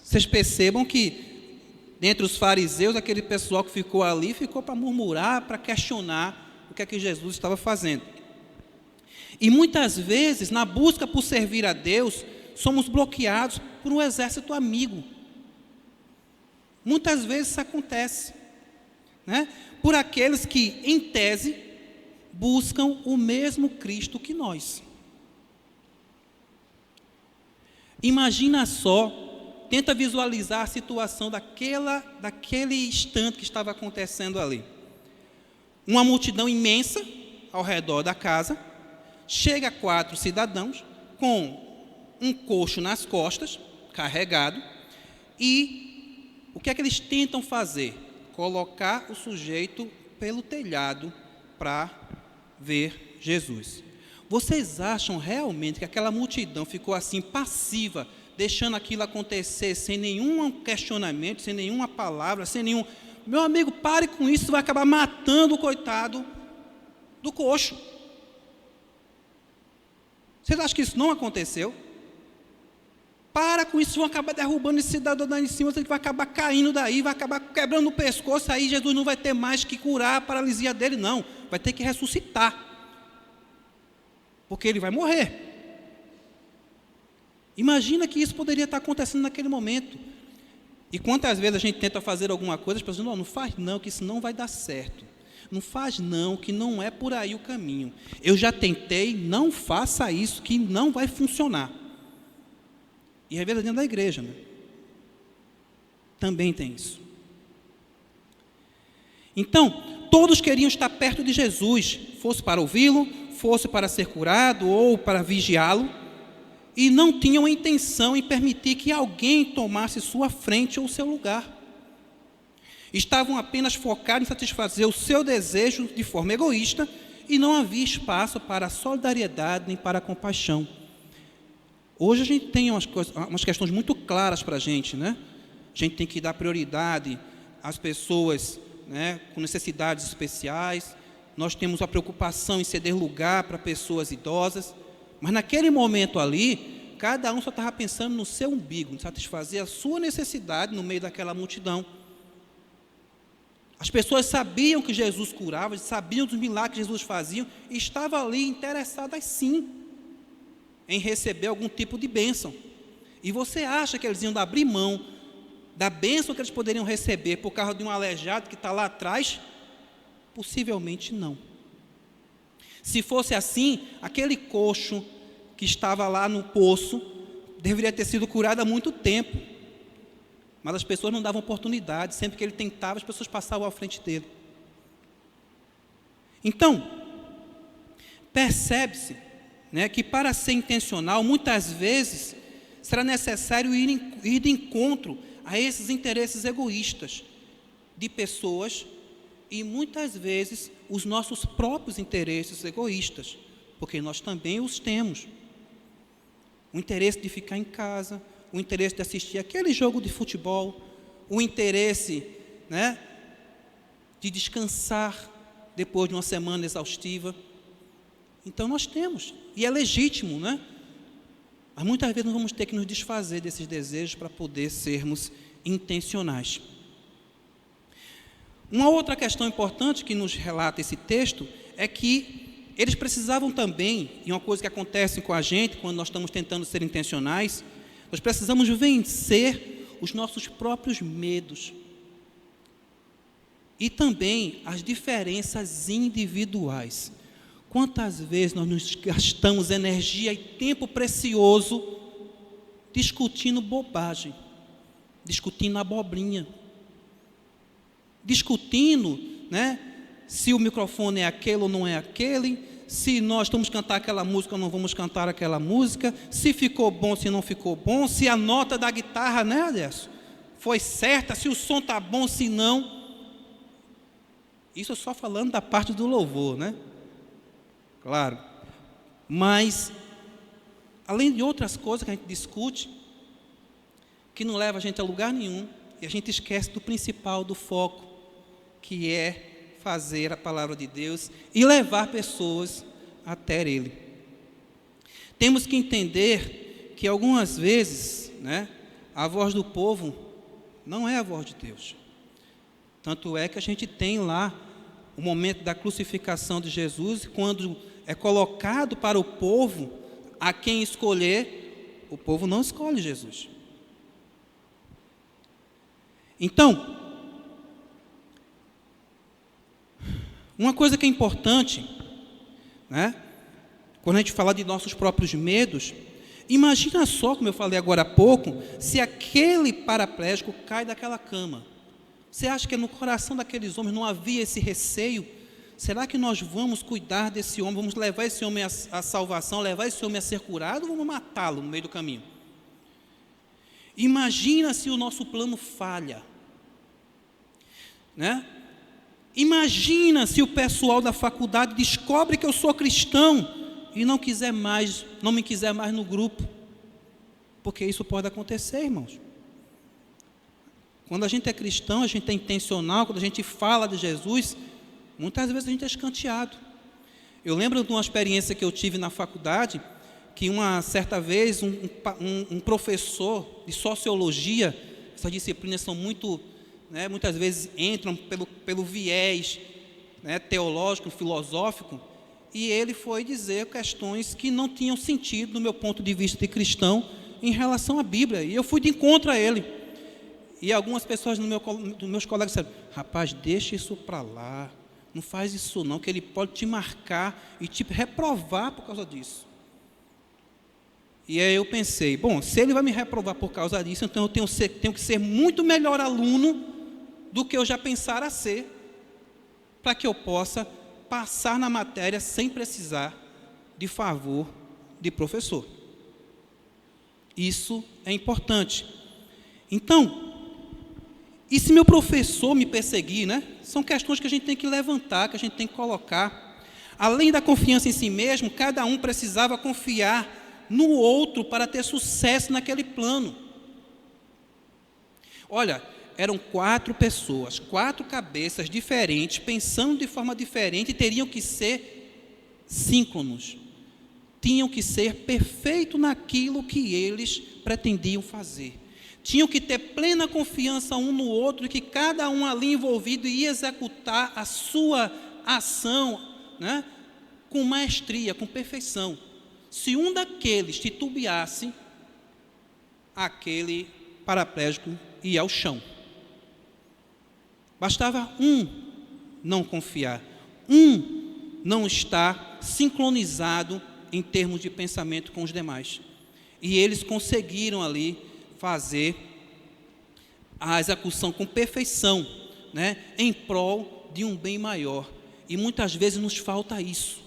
Vocês percebam que dentre os fariseus, aquele pessoal que ficou ali, ficou para murmurar, para questionar o que é que Jesus estava fazendo. E muitas vezes, na busca por servir a Deus, somos bloqueados por um exército amigo. Muitas vezes isso acontece, né? Por aqueles que, em tese, buscam o mesmo Cristo que nós. Imagina só, tenta visualizar a situação daquele instante que estava acontecendo ali. Uma multidão imensa ao redor da casa, chega 4 cidadãos com um coxo nas costas, carregado, e o que é que eles tentam fazer? Colocar o sujeito pelo telhado para ver Jesus. Vocês acham realmente que aquela multidão ficou assim passiva, deixando aquilo acontecer sem nenhum questionamento, sem nenhuma palavra, sem nenhum... Meu amigo, pare com isso, vai acabar matando o coitado do coxo. Vocês acham que isso não aconteceu? Para com isso, vão acabar derrubando esse cidadão daí em cima, você vai acabar caindo daí, vai acabar quebrando o pescoço, aí Jesus não vai ter mais que curar a paralisia dele, não. Vai ter que ressuscitar. porque ele vai morrer. Imagina que isso poderia estar acontecendo naquele momento. E quantas vezes a gente tenta fazer alguma coisa, as pessoas dizem, não faz não, que isso não vai dar certo. Não faz não, que não é por aí o caminho. Eu já tentei, não faça isso, que não vai funcionar. E às vezes dentro da igreja, né? Também tem isso. Então, todos queriam estar perto de Jesus, fosse para ouvi-lo, fosse para ser curado ou para vigiá-lo, e não tinham a intenção em permitir que alguém tomasse sua frente ou seu lugar. Estavam apenas focados em satisfazer o seu desejo de forma egoísta e não havia espaço para a solidariedade nem para a compaixão. Hoje a gente tem umas questões muito claras para a gente, né? A gente tem que dar prioridade às pessoas, né, com necessidades especiais. Nós temos a preocupação em ceder lugar para pessoas idosas. Mas naquele momento ali, cada um só estava pensando no seu umbigo, em satisfazer a sua necessidade no meio daquela multidão. As pessoas sabiam que Jesus curava, sabiam dos milagres que Jesus fazia, e estavam ali interessadas sim, em receber algum tipo de bênção. E você acha que eles iam abrir mão da bênção que eles poderiam receber por causa de um aleijado que está lá atrás? Possivelmente não. Se fosse assim, aquele coxo que estava lá no poço deveria ter sido curado há muito tempo. Mas as pessoas não davam oportunidade. Sempre que ele tentava, as pessoas passavam à frente dele. Então, percebe-se, né, que para ser intencional, muitas vezes, será necessário ir de encontro a esses interesses egoístas de pessoas e muitas vezes os nossos próprios interesses egoístas, porque nós também os temos. O interesse de ficar em casa, o interesse de assistir aquele jogo de futebol, o interesse, né, de descansar depois de uma semana exaustiva. Então nós temos, e é legítimo, né? Mas muitas vezes nós vamos ter que nos desfazer desses desejos para poder sermos intencionais. Uma outra questão importante que nos relata esse texto é que eles precisavam também, e uma coisa que acontece com a gente quando nós estamos tentando ser intencionais, nós precisamos vencer os nossos próprios medos e também as diferenças individuais. Quantas vezes nós nos gastamos energia e tempo precioso discutindo bobagem, discutindo abobrinha, discutindo, né, se o microfone é aquele ou não é aquele, se nós vamos cantar aquela música ou não vamos cantar aquela música, se ficou bom, se não ficou bom, se a nota da guitarra, né, Adécio, foi certa, se o som está bom, se não. Isso só falando da parte do louvor, né? Claro. Mas, além de outras coisas que a gente discute, que não leva a gente a lugar nenhum, e a gente esquece do principal, do foco, que é fazer a palavra de Deus e levar pessoas até Ele. Temos que entender que algumas vezes, né, a voz do povo não é a voz de Deus. Tanto é que a gente tem lá o momento da crucificação de Jesus, quando é colocado para o povo a quem escolher, o povo não escolhe Jesus. Então, uma coisa que é importante, né, quando a gente fala de nossos próprios medos, imagina só, como eu falei agora há pouco, se aquele paraplégico cai daquela cama. Você acha que no coração daqueles homens não havia esse receio? Será que nós vamos cuidar desse homem, vamos levar esse homem à salvação, levar esse homem a ser curado, ou vamos matá-lo no meio do caminho? Imagina se o nosso plano falha, né? Imagina se o pessoal da faculdade descobre que eu sou cristão e não me quiser mais no grupo, porque isso pode acontecer, irmãos. Quando a gente é cristão, a gente é intencional, quando a gente fala de Jesus, muitas vezes a gente é escanteado. Eu lembro de uma experiência que eu tive na faculdade, que uma certa vez um professor de sociologia, essas disciplinas são muito, né, muitas vezes entram pelo viés, né, teológico, filosófico, e ele foi dizer questões que não tinham sentido do meu ponto de vista de cristão em relação à Bíblia, e eu fui de encontro a ele. E algumas pessoas dos meus colegas disseram: rapaz, deixa isso para lá, não faz isso não, que ele pode te marcar e te reprovar por causa disso. E aí eu pensei, bom, se ele vai me reprovar por causa disso, então eu tenho que ser muito melhor aluno do que eu já pensara ser, para que eu possa passar na matéria sem precisar de favor de professor. Isso é importante. Então, e se meu professor me perseguir, né? São questões que a gente tem que levantar, que a gente tem que colocar. Além da confiança em si mesmo, cada um precisava confiar no outro para ter sucesso naquele plano. Olha, eram 4 pessoas, 4 cabeças diferentes, pensando de forma diferente, e teriam que ser síncronos. Tinham que ser perfeitos naquilo que eles pretendiam fazer. Tinham que ter plena confiança um no outro, e que cada um ali envolvido ia executar a sua ação, né, com maestria, com perfeição. Se um daqueles titubeasse, aquele paraplégico ia ao chão. Bastava um não confiar, um não estar sincronizado em termos de pensamento com os demais. E eles conseguiram ali fazer a execução com perfeição, né, em prol de um bem maior. E muitas vezes nos falta isso.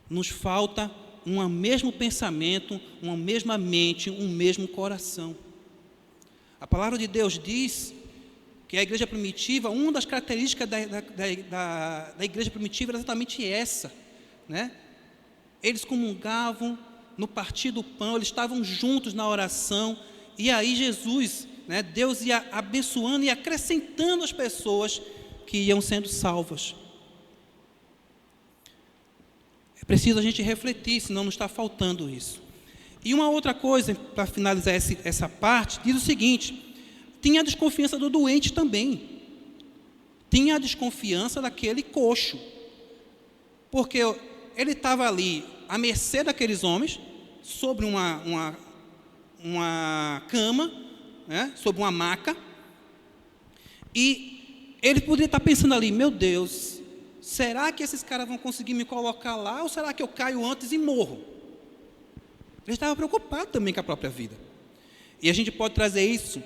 Nos falta um mesmo pensamento, uma mesma mente, um mesmo coração. A palavra de Deus diz que a igreja primitiva, uma das características da igreja primitiva era exatamente essa, né? Eles comungavam no partir do pão, eles estavam juntos na oração, e aí Jesus, né, Deus ia abençoando e acrescentando as pessoas que iam sendo salvas. É preciso a gente refletir, senão não está faltando isso. E uma outra coisa, para finalizar essa parte, diz o seguinte: tinha a desconfiança do doente também. Tinha a desconfiança daquele coxo. Porque ele estava ali à mercê daqueles homens, sobre uma cama, né, sobre uma maca, e ele poderia estar pensando ali: meu Deus, será que esses caras vão conseguir me colocar lá, ou será que eu caio antes e morro? Ele estava preocupado também com a própria vida. E a gente pode trazer isso,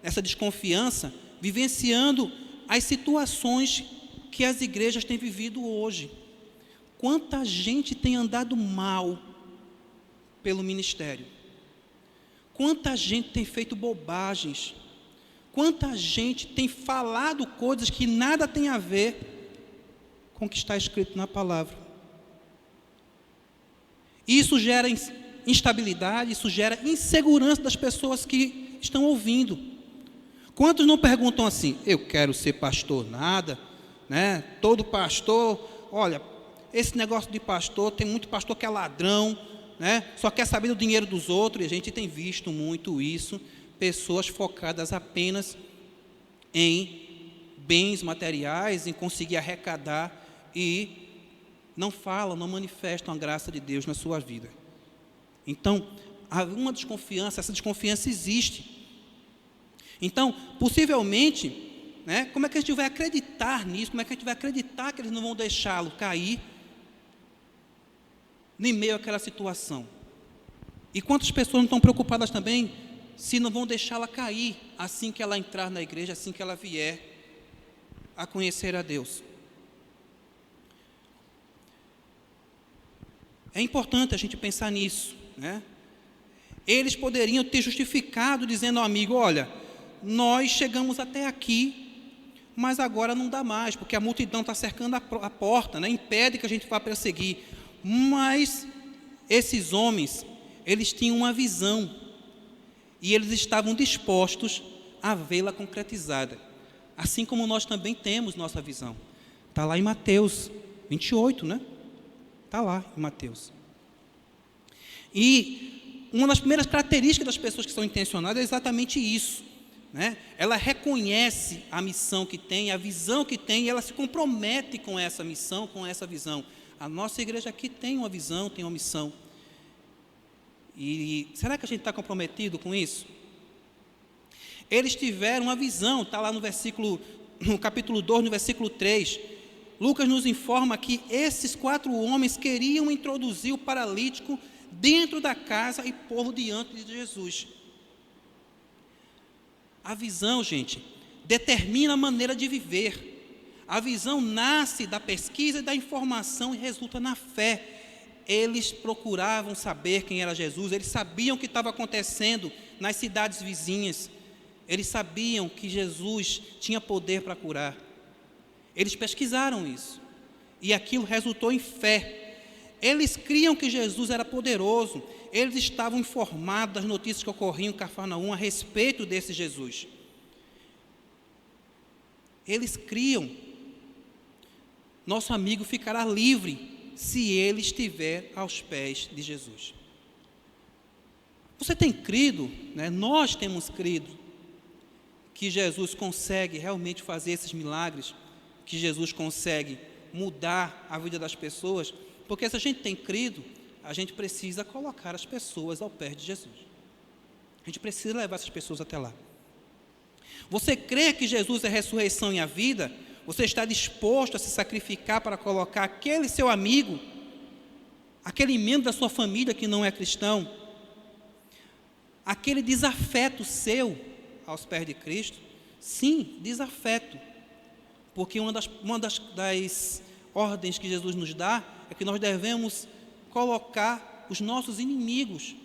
essa desconfiança, vivenciando as situações que as igrejas têm vivido hoje. Quanta gente tem andado mal pelo ministério. Quanta gente tem feito bobagens. Quanta gente tem falado coisas que nada tem a ver com o que está escrito na palavra. Isso gera instabilidade, isso gera insegurança das pessoas que estão ouvindo. Quantos não perguntam assim: eu quero ser pastor nada, né? Todo pastor, olha, esse negócio de pastor, tem muito pastor que é ladrão, né? Só quer saber do dinheiro dos outros. E a gente tem visto muito isso, pessoas focadas apenas em bens materiais, em conseguir arrecadar, e não falam, não manifestam a graça de Deus na sua vida. Então, há uma desconfiança, essa desconfiança existe. Então, possivelmente, né, como é que a gente vai acreditar nisso? Como é que a gente vai acreditar que eles não vão deixá-lo cair em meio àquela situação? E quantas pessoas não estão preocupadas também se não vão deixá-la cair assim que ela entrar na igreja, assim que ela vier a conhecer a Deus? É importante a gente pensar nisso, né? Eles poderiam ter justificado dizendo ao amigo: olha, nós chegamos até aqui, mas agora não dá mais, porque a multidão está cercando a porta, né? Impede que a gente vá perseguir. Mas esses homens, eles tinham uma visão, e eles estavam dispostos a vê-la concretizada, assim como nós também temos nossa visão. Está lá em Mateus 28, né? Está lá em Mateus. E uma das primeiras características das pessoas que são intencionadas é exatamente isso, né? Ela reconhece a missão que tem, a visão que tem, e ela se compromete com essa missão, com essa visão. A nossa igreja aqui tem uma visão, tem uma missão. E será que a gente está comprometido com isso? Eles tiveram uma visão, está lá no capítulo 2, no versículo 3. Lucas nos informa que esses 4 homens queriam introduzir o paralítico dentro da casa e pô-lo diante de Jesus. A visão, gente, determina a maneira de viver. A visão nasce da pesquisa e da informação e resulta na fé. Eles procuravam saber quem era Jesus, eles sabiam o que estava acontecendo nas cidades vizinhas, eles sabiam que Jesus tinha poder para curar. Eles pesquisaram isso, e aquilo resultou em fé. Eles criam que Jesus era poderoso, eles estavam informados das notícias que ocorriam em Cafarnaum a respeito desse Jesus. Eles criam, nosso amigo ficará livre se ele estiver aos pés de Jesus. Você tem crido, né? Nós temos crido que Jesus consegue realmente fazer esses milagres, que Jesus consegue mudar a vida das pessoas, porque se a gente tem crido, a gente precisa colocar as pessoas ao pé de Jesus. A gente precisa levar essas pessoas até lá. Você crê que Jesus é a ressurreição e a vida? Você está disposto a se sacrificar para colocar aquele seu amigo, aquele membro da sua família que não é cristão, aquele desafeto seu aos pés de Cristo? Sim, desafeto. Porque uma das ordens que Jesus nos dá é que nós devemos colocar os nossos inimigos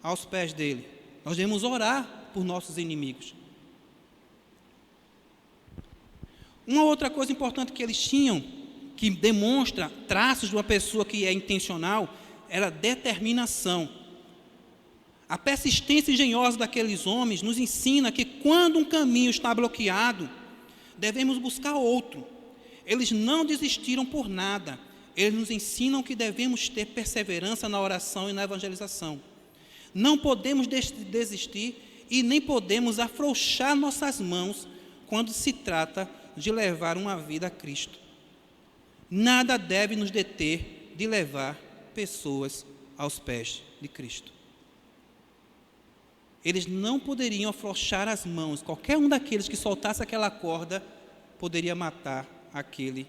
aos pés dele. Nós devemos orar por nossos inimigos. Uma outra coisa importante que eles tinham, que demonstra traços de uma pessoa que é intencional, era a determinação. A persistência engenhosa daqueles homens nos ensina que quando um caminho está bloqueado, devemos buscar outro. Eles não desistiram por nada. Eles nos ensinam que devemos ter perseverança na oração e na evangelização. Não podemos desistir e nem podemos afrouxar nossas mãos quando se trata de levar uma vida a Cristo. Nada deve nos deter de levar pessoas aos pés de Cristo. Eles não poderiam afrouxar as mãos. Qualquer um daqueles que soltasse aquela corda poderia matar aquele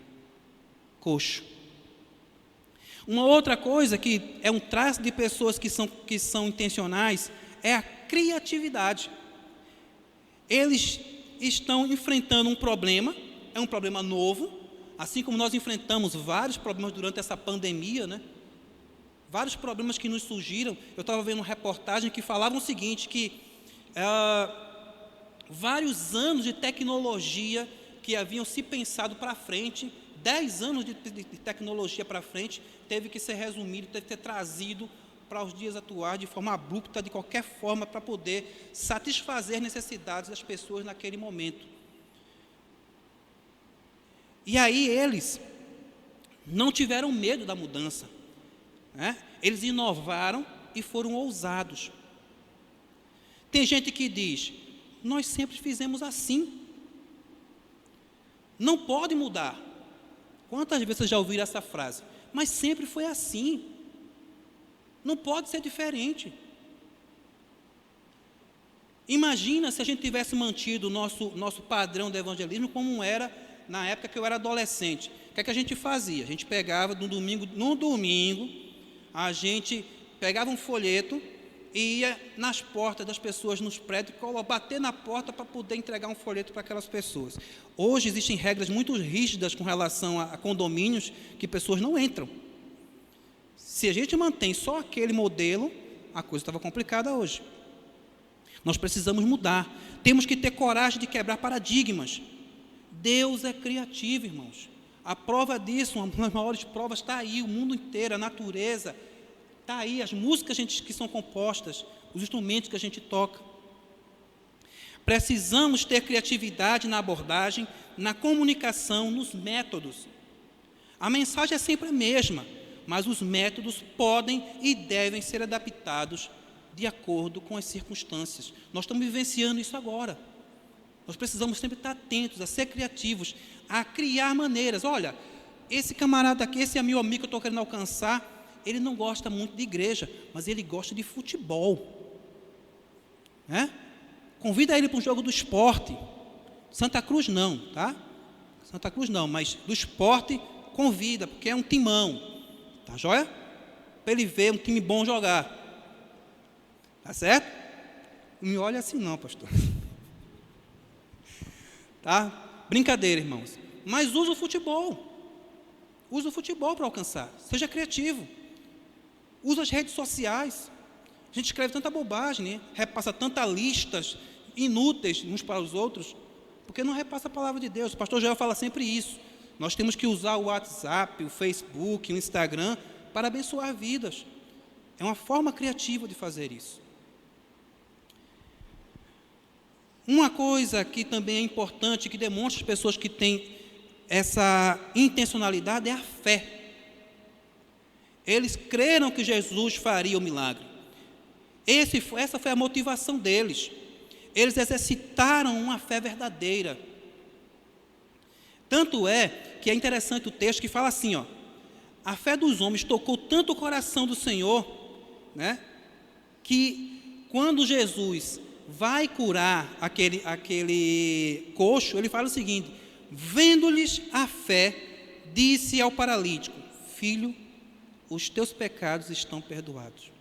coxo. Uma outra coisa que é um traço de pessoas que são intencionais é a criatividade. Eles estão enfrentando um problema, é um problema novo, assim como nós enfrentamos vários problemas durante essa pandemia, né? Vários problemas que nos surgiram. Eu estava vendo uma reportagem que falava o seguinte, que vários anos de tecnologia que haviam se pensado para frente, 10 anos de tecnologia para frente, teve que ser resumido, teve que ser trazido para os dias atuais de forma abrupta, de qualquer forma, para poder satisfazer necessidades das pessoas naquele momento. E aí eles não tiveram medo da mudança, né? Eles inovaram e foram ousados. Tem gente que diz, nós sempre fizemos assim, não pode mudar. Quantas vezes vocês já ouviram essa frase? Mas sempre foi assim, não pode ser diferente. Imagina se a gente tivesse mantido o nosso padrão de evangelismo como era na época que eu era adolescente. O que é que a gente fazia? A gente pegava no domingo, a gente pegava um folheto e ia nas portas das pessoas nos prédios, bater na porta para poder entregar um folheto para aquelas pessoas. Hoje existem regras muito rígidas com relação a condomínios que pessoas não entram. Se a gente mantém só aquele modelo, a coisa estava complicada hoje. Nós precisamos mudar. Temos que ter coragem de quebrar paradigmas. Deus é criativo, irmãos. A prova disso, uma das maiores provas está aí, o mundo inteiro, a natureza, está aí, as músicas que são compostas, os instrumentos que a gente toca. Precisamos ter criatividade na abordagem, na comunicação, nos métodos. A mensagem é sempre a mesma, mas os métodos podem e devem ser adaptados de acordo com as circunstâncias. Nós estamos vivenciando isso agora. Nós precisamos sempre estar atentos, a ser criativos, a criar maneiras. Olha, esse camarada aqui, esse é meu amigo que eu estou querendo alcançar, ele não gosta muito de igreja, mas ele gosta de futebol, né? Convida ele para um jogo do esporte. Santa Cruz não, tá? Santa Cruz não, mas do esporte convida, porque é um timão, tá joia? Para ele ver um time bom jogar, tá certo? Não me olha assim não, pastor. Tá? Brincadeira, irmãos. Mas usa o futebol. Usa o futebol para alcançar. Seja criativo. Usa as redes sociais. A gente escreve tanta bobagem, né? Repassa tantas listas inúteis uns para os outros, porque não repassa a palavra de Deus. O pastor Joel fala sempre isso. Nós temos que usar o WhatsApp, o Facebook, o Instagram para abençoar vidas. É uma forma criativa de fazer isso. Uma coisa que também é importante, que demonstra as pessoas que têm essa intencionalidade, é a fé. Eles creram que Jesus faria o milagre. Essa foi a motivação deles. Eles exercitaram uma fé verdadeira. Tanto é que é interessante o texto que fala assim, ó, a fé dos homens tocou tanto o coração do Senhor, né, que quando Jesus vai curar aquele coxo, ele fala o seguinte: vendo-lhes a fé, disse ao paralítico: filho, os teus pecados estão perdoados.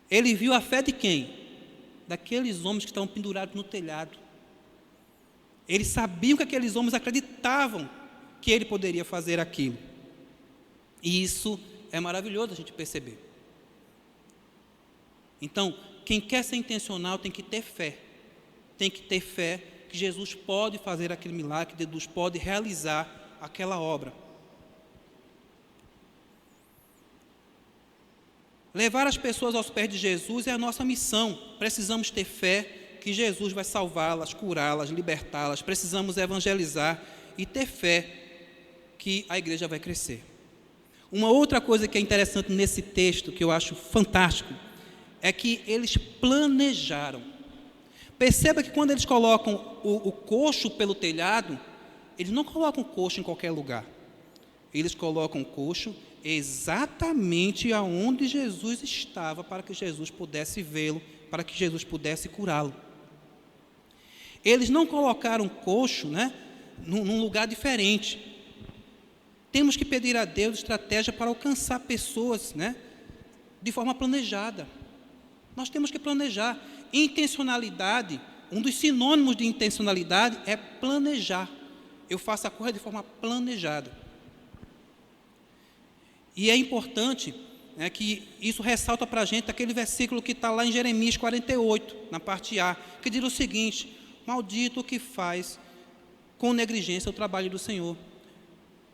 Ele viu a fé de quem? Daqueles homens que estavam pendurados no telhado. Eles sabiam que aqueles homens acreditavam que ele poderia fazer aquilo. E isso é maravilhoso a gente perceber. Então, quem quer ser intencional tem que ter fé. Tem que ter fé que Jesus pode fazer aquele milagre, que Jesus pode realizar aquela obra. Levar as pessoas aos pés de Jesus é a nossa missão. Precisamos ter fé que Jesus vai salvá-las, curá-las, libertá-las. Precisamos evangelizar e ter fé que a igreja vai crescer. Uma outra coisa que é interessante nesse texto, que eu acho fantástico, é que eles planejaram. Perceba que quando eles colocam o coxo pelo telhado, eles não colocam o coxo em qualquer lugar. Eles colocam o coxo exatamente aonde Jesus estava, para que Jesus pudesse vê-lo, para que Jesus pudesse curá-lo. Eles não colocaram o coxo, né, num lugar diferente. Temos que pedir a Deus estratégia para alcançar pessoas, né, de forma planejada. Nós temos que planejar. Intencionalidade, um dos sinônimos de intencionalidade é planejar. Eu faço a coisa de forma planejada. E é importante, né, que isso ressalta para a gente aquele versículo que está lá em Jeremias 48, na parte A, que diz o seguinte: maldito o que faz com negligência o trabalho do Senhor.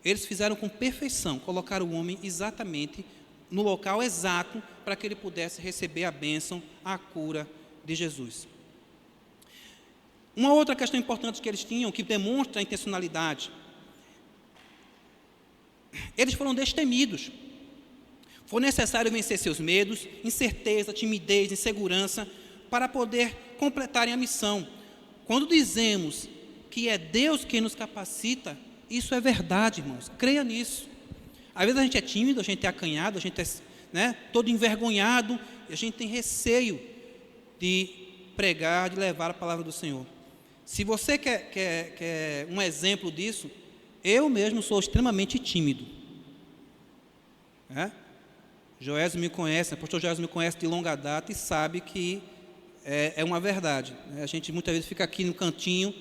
Eles fizeram com perfeição, colocaram o homem exatamente no local exato para que ele pudesse receber a bênção, a cura de Jesus. Uma outra questão importante que eles tinham, que demonstra a intencionalidade: eles foram destemidos. Foi necessário vencer seus medos, incerteza, timidez, insegurança, para poder completarem a missão. Quando dizemos que é Deus quem nos capacita, isso é verdade, irmãos. Creia nisso. Às vezes a gente é tímido, a gente é acanhado, a gente é, né, todo envergonhado, e a gente tem receio de pregar, de levar a palavra do Senhor. Se você quer um exemplo disso, eu mesmo sou extremamente tímido. Joésio me conhece, o pastor Joésio me conhece de longa data e sabe que é uma verdade. A gente muitas vezes fica aqui no cantinho,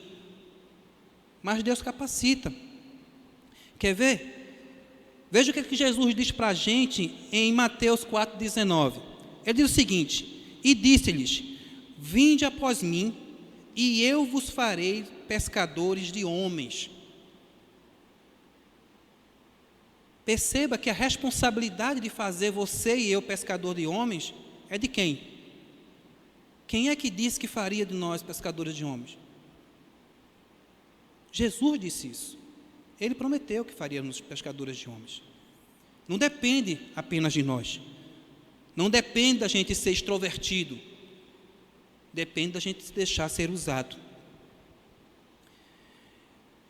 mas Deus capacita. Quer ver? Veja o que Jesus diz para a gente em Mateus 4,19. Ele diz o seguinte: e disse-lhes: vinde após mim, e eu vos farei pescadores de homens. Perceba que a responsabilidade de fazer você e eu pescador de homens é de quem? Quem é que disse que faria de nós pescadores de homens? Jesus disse isso. Ele prometeu que faríamos pescadores de homens. Não depende apenas de nós. Não depende da gente ser extrovertido. Depende da gente se deixar ser usado.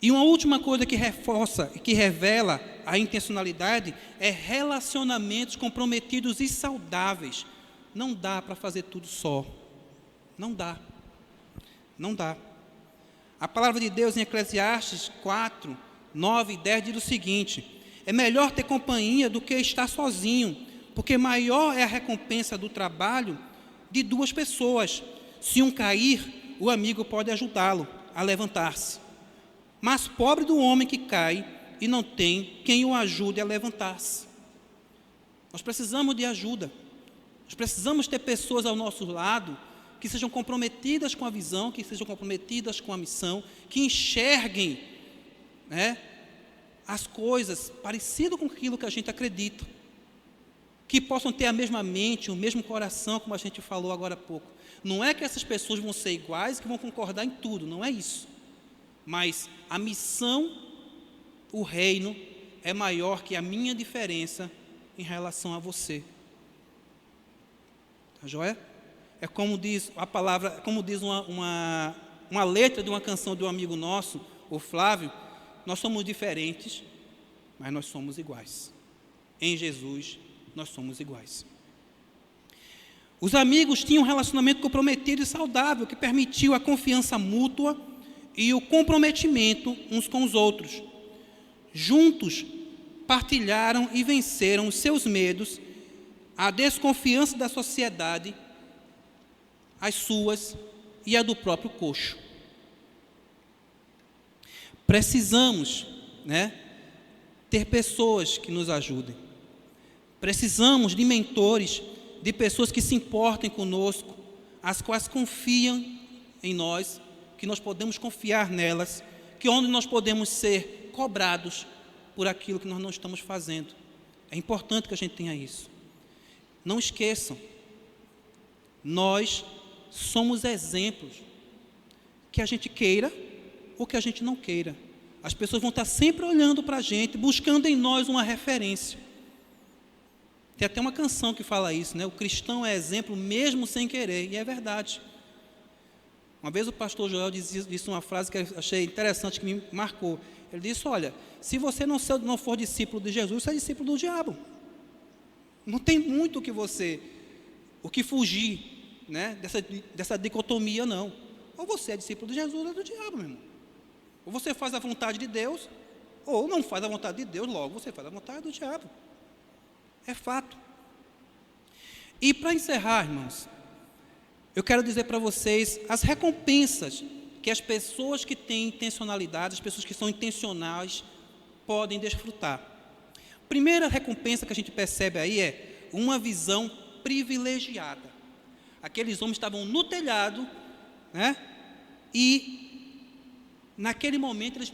E uma última coisa que reforça e que revela a intencionalidade é relacionamentos comprometidos e saudáveis. Não dá para fazer tudo só. Não dá. Não dá. A palavra de Deus em Eclesiastes 4, 9 e 10 diz o seguinte: é melhor ter companhia do que estar sozinho, porque maior é a recompensa do trabalho de duas pessoas. Se um cair, o amigo pode ajudá-lo a levantar-se. Mas pobre do homem que cai e não tem quem o ajude a levantar-se. Nós precisamos de ajuda. Nós precisamos ter pessoas ao nosso lado que sejam comprometidas com a visão, que sejam comprometidas com a missão, que enxerguem, né, as coisas parecido com aquilo que a gente acredita, que possam ter a mesma mente, o mesmo coração, como a gente falou agora há pouco. Não é que essas pessoas vão ser iguais, que vão concordar em tudo, não é isso. Mas a missão, o reino, é maior que a minha diferença em relação a você. Tá joia? É como diz a palavra, como diz uma letra de uma canção de um amigo nosso, o Flávio: nós somos diferentes, mas nós somos iguais. Em Jesus, nós somos iguais. Os amigos tinham um relacionamento comprometido e saudável, que permitiu a confiança mútua e o comprometimento uns com os outros. Juntos, partilharam e venceram os seus medos, a desconfiança da sociedade, as suas e a do próprio coxo. Precisamos, ter pessoas que nos ajudem. Precisamos de mentores, de pessoas que se importem conosco, as quais confiam em nós, que nós podemos confiar nelas, que onde nós podemos ser cobrados por aquilo que nós não estamos fazendo. É importante que a gente tenha isso. Não esqueçam, nós somos exemplos, que a gente queira ou que a gente não queira. As pessoas vão estar sempre olhando para a gente, buscando em nós uma referência. Tem até uma canção que fala isso, o cristão é exemplo mesmo sem querer, e é verdade. Uma vez o pastor Joel disse uma frase que eu achei interessante, que me marcou. Ele disse: olha, se você não for discípulo de Jesus, você é discípulo do diabo. Não tem muito o que fugir, dessa dicotomia, não. Ou você é discípulo de Jesus ou é do diabo, meu irmão. Ou você faz a vontade de Deus, ou não faz a vontade de Deus, logo você faz a vontade do diabo. É fato. E para encerrar, irmãos, eu quero dizer para vocês as recompensas que as pessoas que têm intencionalidade, as pessoas que são intencionais, podem desfrutar. Primeira recompensa que a gente percebe aí é uma visão privilegiada. Aqueles homens estavam no telhado, e naquele momento eles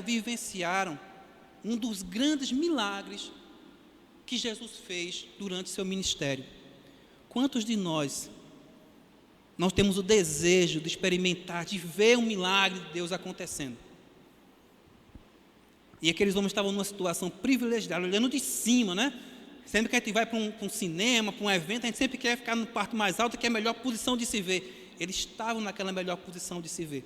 vivenciaram um dos grandes milagres que Jesus fez durante seu ministério. Quantos de nós temos o desejo de experimentar, de ver um milagre de Deus acontecendo? E aqueles homens estavam numa situação privilegiada, olhando de cima, Sempre que a gente vai para um cinema, para um evento, a gente sempre quer ficar no quarto mais alto, que é a melhor posição de se ver. Eles estavam naquela melhor posição de se ver.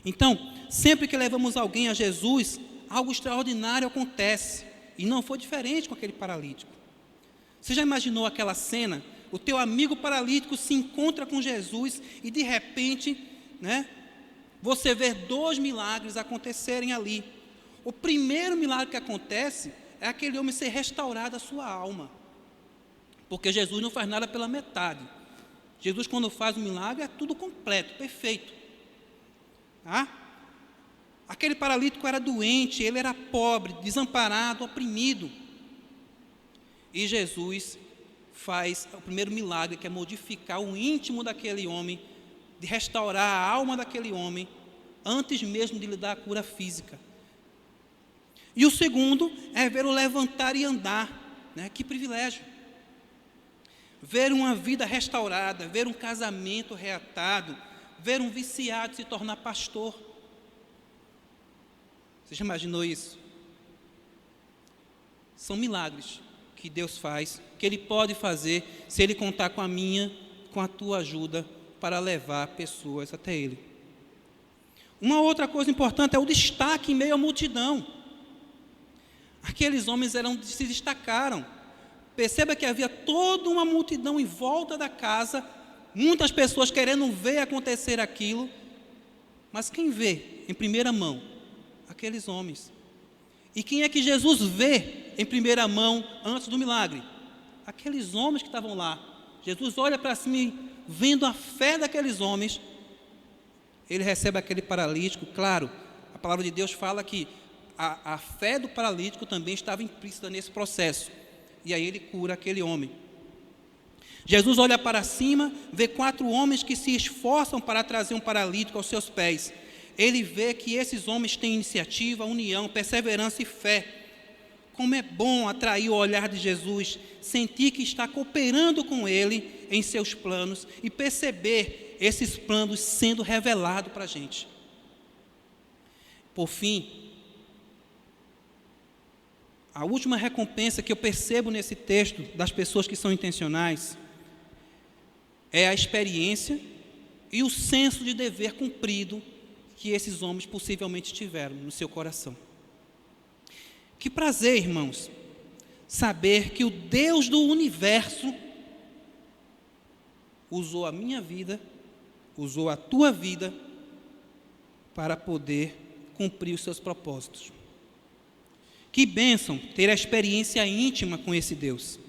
Então, sempre que levamos alguém a Jesus, algo extraordinário acontece. E não foi diferente com aquele paralítico. Você já imaginou aquela cena? O teu amigo paralítico se encontra com Jesus e de repente, você vê 2 milagres acontecerem ali. O primeiro milagre que acontece é aquele homem ser restaurado a sua alma. Porque Jesus não faz nada pela metade. Jesus, quando faz um milagre, é tudo completo, perfeito. Aquele paralítico era doente, ele era pobre, desamparado, oprimido. E Jesus faz o primeiro milagre, que é modificar o íntimo daquele homem, de restaurar a alma daquele homem, antes mesmo de lhe dar a cura física. E o segundo é ver o levantar e andar. Que privilégio! Ver uma vida restaurada, ver um casamento reatado, ver um viciado se tornar pastor. Você já imaginou isso? São milagres que Deus faz, que Ele pode fazer, se Ele contar com a tua ajuda, para levar pessoas até Ele. Uma outra coisa importante é o destaque em meio à multidão. Aqueles homens se destacaram. Perceba que havia toda uma multidão em volta da casa, muitas pessoas querendo ver acontecer aquilo, mas quem vê em primeira mão? Aqueles homens. E quem é que Jesus vê em primeira mão antes do milagre? Aqueles homens que estavam lá. Jesus olha para cima e, vendo a fé daqueles homens, ele recebe aquele paralítico. Claro, a palavra de Deus fala que a fé do paralítico também estava implícita nesse processo. E aí ele cura aquele homem. Jesus olha para cima, vê 4 homens que se esforçam para trazer um paralítico aos seus pés. Ele vê que esses homens têm iniciativa, união, perseverança e fé. Como é bom atrair o olhar de Jesus, sentir que está cooperando com Ele em seus planos e perceber esses planos sendo revelados para a gente. Por fim, a última recompensa que eu percebo nesse texto das pessoas que são intencionais é a experiência e o senso de dever cumprido que esses homens possivelmente tiveram no seu coração. Que prazer, irmãos, saber que o Deus do universo usou a minha vida, usou a tua vida para poder cumprir os seus propósitos. Que bênção ter a experiência íntima com esse Deus.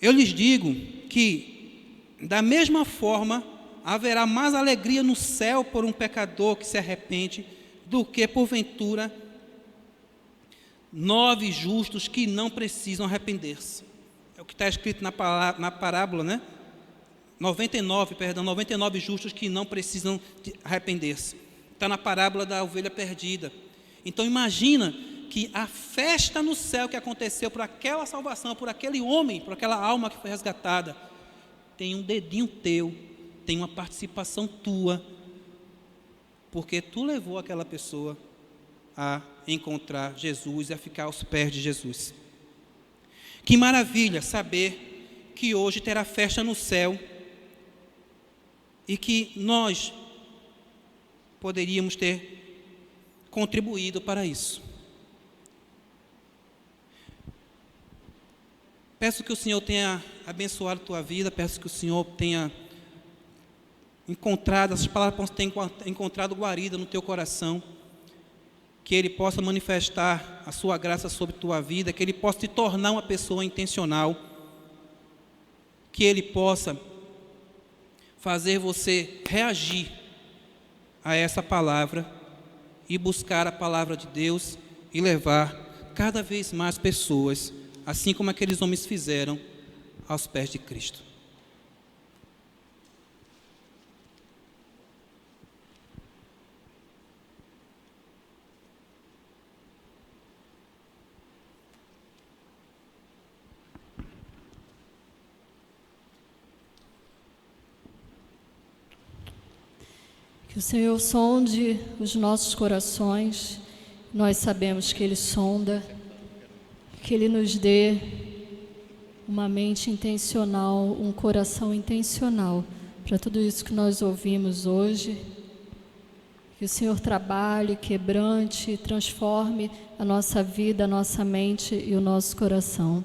Eu lhes digo que, da mesma forma, haverá mais alegria no céu por um pecador que se arrepende do que, porventura, 9 justos que não precisam arrepender-se. É o que está escrito na parábola, né? 99 justos que não precisam arrepender-se. Está na parábola da ovelha perdida. Então imagina que a festa no céu que aconteceu por aquela salvação, por aquele homem, por aquela alma que foi resgatada, tem um dedinho teu, tem uma participação tua, porque tu levou aquela pessoa a encontrar Jesus e a ficar aos pés de Jesus. Que maravilha saber que hoje terá festa no céu e que nós poderíamos ter contribuído para isso. Peço que o Senhor tenha abençoado a tua vida, peço que o Senhor tenha encontrado, essas palavras tenham encontrado guarida no teu coração, que Ele possa manifestar a sua graça sobre a tua vida, que Ele possa te tornar uma pessoa intencional, que Ele possa fazer você reagir a essa palavra e buscar a palavra de Deus e levar cada vez mais pessoas, assim como aqueles homens fizeram, aos pés de Cristo. Que o Senhor sonde os nossos corações, nós sabemos que Ele sonda, que Ele nos dê uma mente intencional, um coração intencional para tudo isso que nós ouvimos hoje. Que o Senhor trabalhe, quebrante, transforme a nossa vida, a nossa mente e o nosso coração.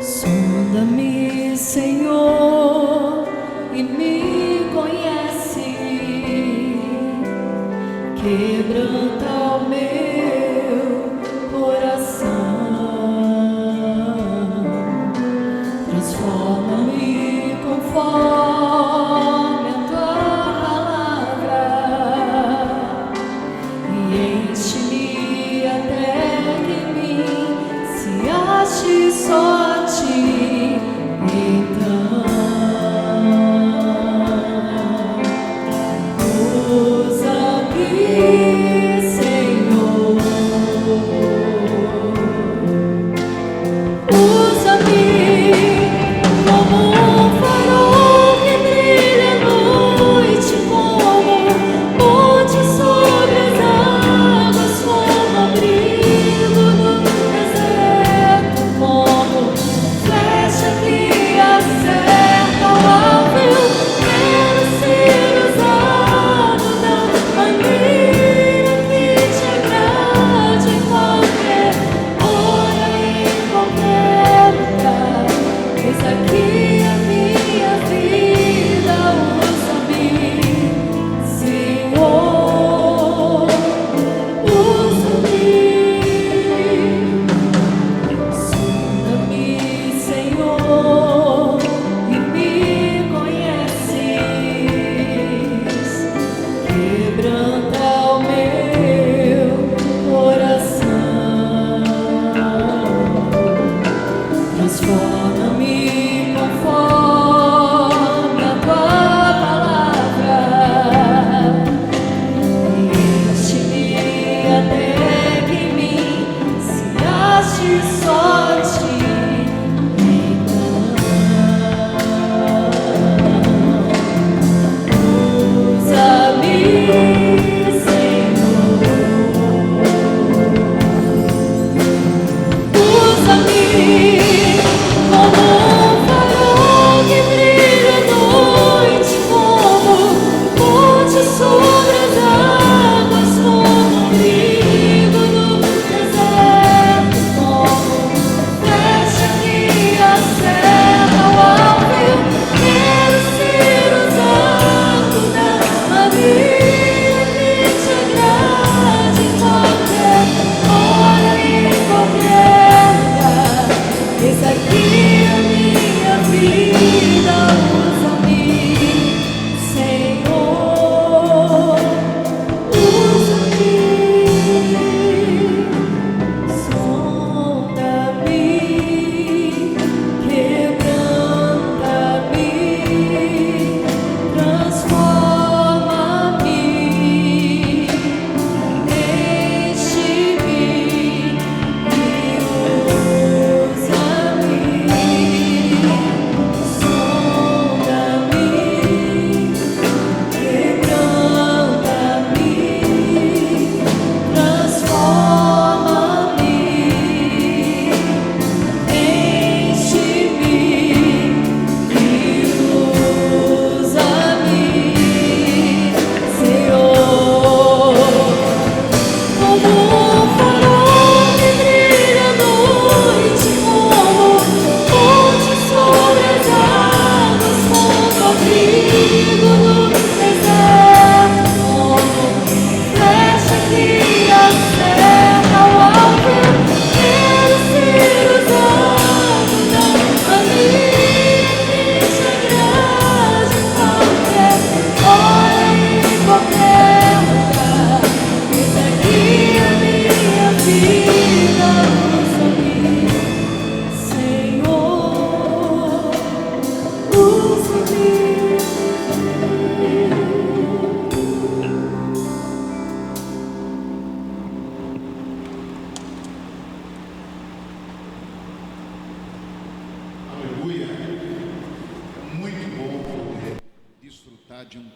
Sonda-me, Senhor, e me conhece, quebranta o meu coração, transforma-me conforme a tua palavra e enche-me até que em mim se ache só a ti. Então, usa-me, Senhor.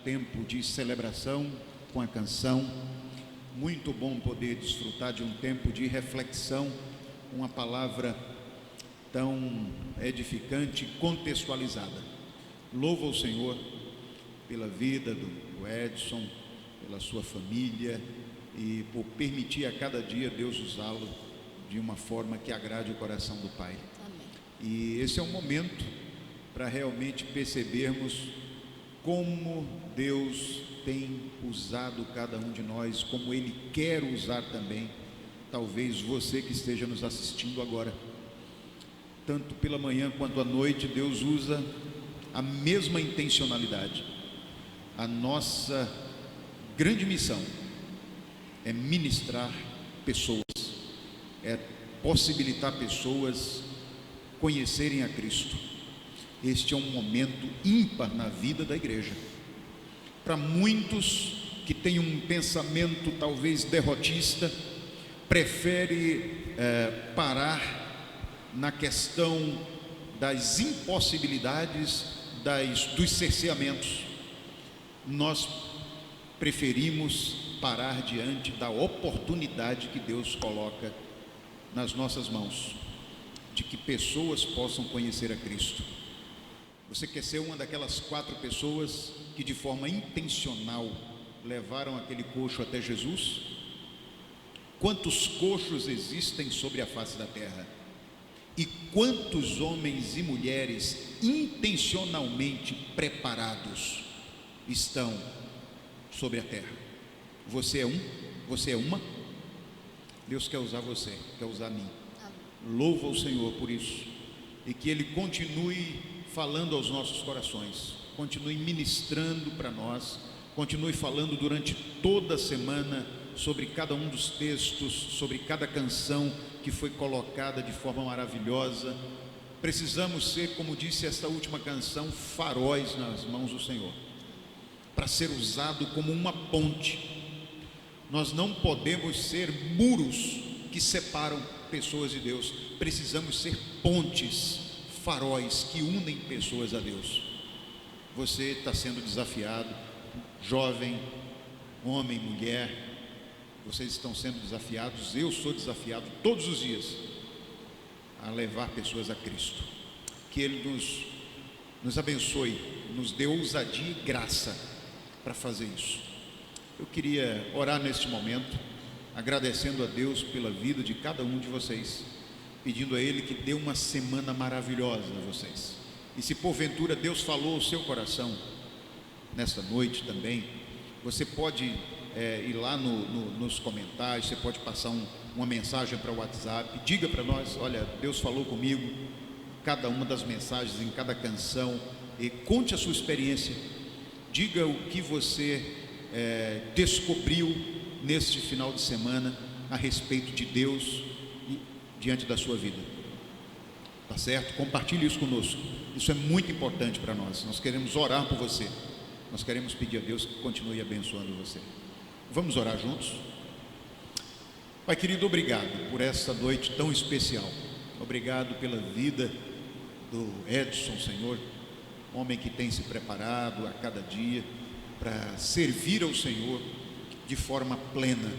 tempo de celebração com a canção. Muito bom poder desfrutar de um tempo de reflexão, uma palavra tão edificante, contextualizada. Louvo ao Senhor pela vida do Edson, pela sua família e por permitir a cada dia Deus usá-lo de uma forma que agrade o coração do Pai. Amém. E esse é um momento para realmente percebermos como Deus tem usado cada um de nós, como Ele quer usar também, talvez você que esteja nos assistindo agora. Tanto pela manhã quanto à noite, Deus usa a mesma intencionalidade. A nossa grande missão é ministrar pessoas, é possibilitar pessoas conhecerem a Cristo. Este é um momento ímpar na vida da igreja. Para muitos que têm um pensamento talvez derrotista, prefere parar na questão das impossibilidades, dos cerceamentos. Nós preferimos parar diante da oportunidade que Deus coloca nas nossas mãos, de que pessoas possam conhecer a Cristo. Você quer ser uma daquelas 4 pessoas que de forma intencional levaram aquele coxo até Jesus? Quantos coxos existem sobre a face da terra? E quantos homens e mulheres intencionalmente preparados estão sobre a terra? Você é um? Você é uma? Deus quer usar você, quer usar mim. Louva o Senhor por isso, e que Ele continue falando aos nossos corações, continue ministrando para nós, continue falando durante toda a semana sobre cada um dos textos, sobre cada canção que foi colocada de forma maravilhosa. Precisamos ser, como disse esta última canção, faróis nas mãos do Senhor, para ser usado como uma ponte. Nós não podemos ser muros que separam pessoas de Deus, precisamos ser pontes, faróis que unem pessoas a Deus. Você está sendo desafiado, jovem, homem, mulher, vocês estão sendo desafiados, eu sou desafiado todos os dias a levar pessoas a Cristo. Que Ele nos abençoe, nos dê ousadia e graça para fazer isso. Eu queria orar neste momento, agradecendo a Deus pela vida de cada um de vocês, pedindo a Ele que dê uma semana maravilhosa a vocês. E se porventura Deus falou ao seu coração nesta noite também, você pode ir lá nos comentários, você pode passar uma mensagem para o WhatsApp, diga para nós: olha, Deus falou comigo, cada uma das mensagens, em cada canção, e conte a sua experiência, diga o que você descobriu neste final de semana a respeito de Deus diante da sua vida, tá certo? Compartilhe isso conosco, isso é muito importante para nós. Nós queremos orar por você, nós queremos pedir a Deus que continue abençoando você. Vamos orar juntos? Pai querido, obrigado por essa noite tão especial, obrigado pela vida do Edson, Senhor, homem que tem se preparado a cada dia para servir ao Senhor de forma plena.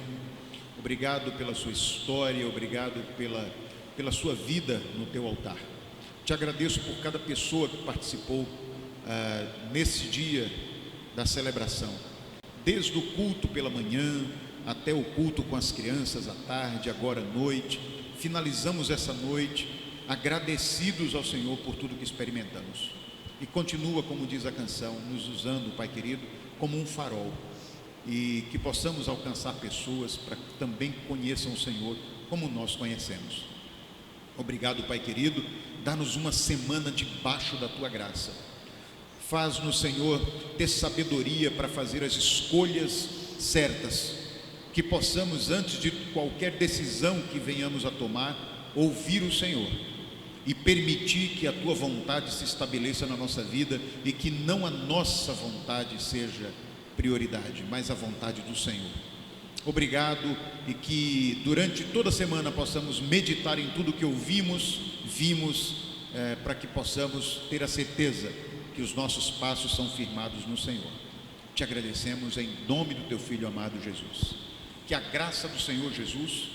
Obrigado pela sua história, obrigado pela sua vida no teu altar. Te agradeço por cada pessoa que participou nesse dia da celebração, desde o culto pela manhã até o culto com as crianças à tarde, agora à noite. Finalizamos essa noite agradecidos ao Senhor por tudo que experimentamos, e continua, como diz a canção, nos usando, Pai querido, como um farol, e que possamos alcançar pessoas para que também conheçam o Senhor como nós conhecemos. Obrigado, Pai querido, dá-nos uma semana debaixo da Tua graça. Faz-nos, Senhor, ter sabedoria para fazer as escolhas certas, que possamos, antes de qualquer decisão que venhamos a tomar, ouvir o Senhor e permitir que a Tua vontade se estabeleça na nossa vida, e que não a nossa vontade seja prioridade, mas a vontade do Senhor. Obrigado, e que durante toda a semana possamos meditar em tudo que ouvimos, vimos, para que possamos ter a certeza que os nossos passos são firmados no Senhor. Te te agradecemos em nome do teu Filho amado Jesus. Que a graça do Senhor Jesus,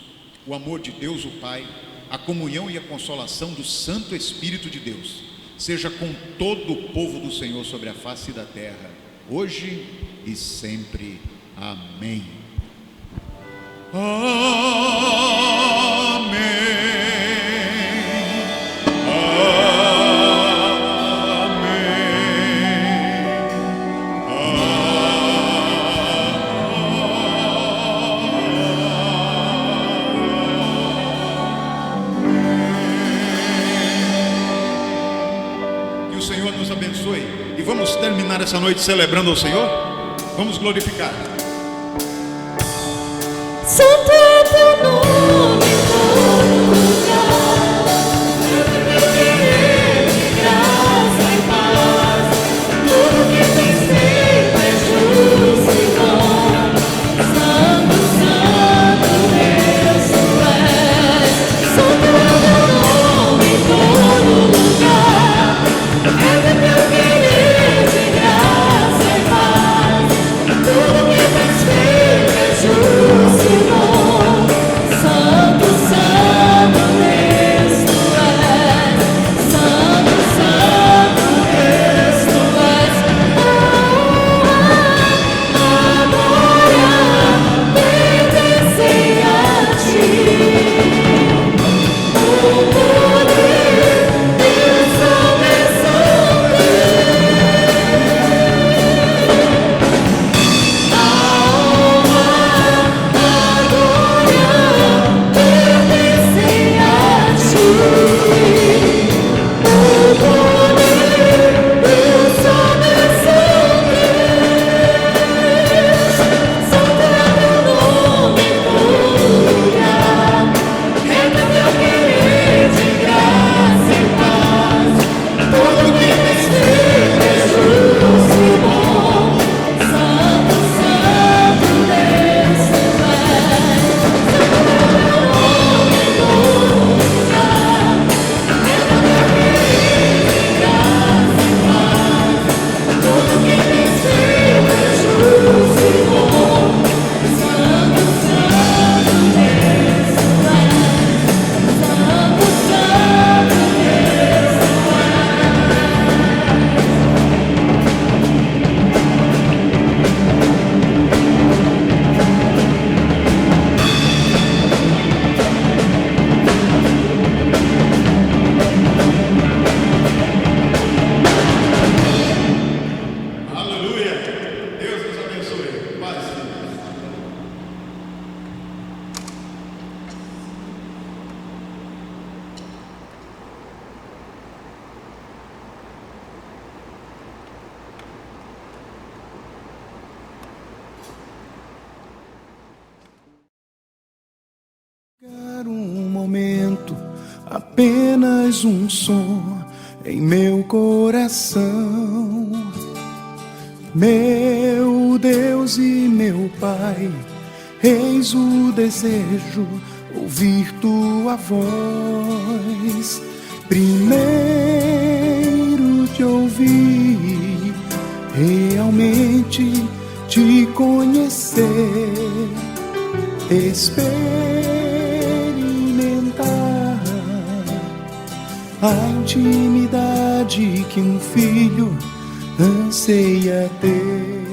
o amor de Deus o Pai, a comunhão e a consolação do Santo Espírito de Deus seja com todo o povo do Senhor sobre a face da terra, hoje e sempre. Amém. Amém. E vamos terminar essa noite celebrando ao Senhor. Vamos glorificar. Santo é teu nome em todo lugar, meu querer de graça e paz. Tudo que tens feito é justo e bom. Santo, Santo Deus tu és. Santo é teu nome em todo lugar, é teu querer de graça e paz. Tudo que tens feito é justo e bom. Santo, Santo Deus tu és. Santo, Santo Deus tu és. A glória pertence a ti. O poder e a salvação. Um momento, apenas um som em meu coração. Meu Deus e meu Pai, eis o desejo, ouvir tua voz. Primeiro te ouvir, realmente te conhecer, experimentar a intimidade que um filho anseia ter.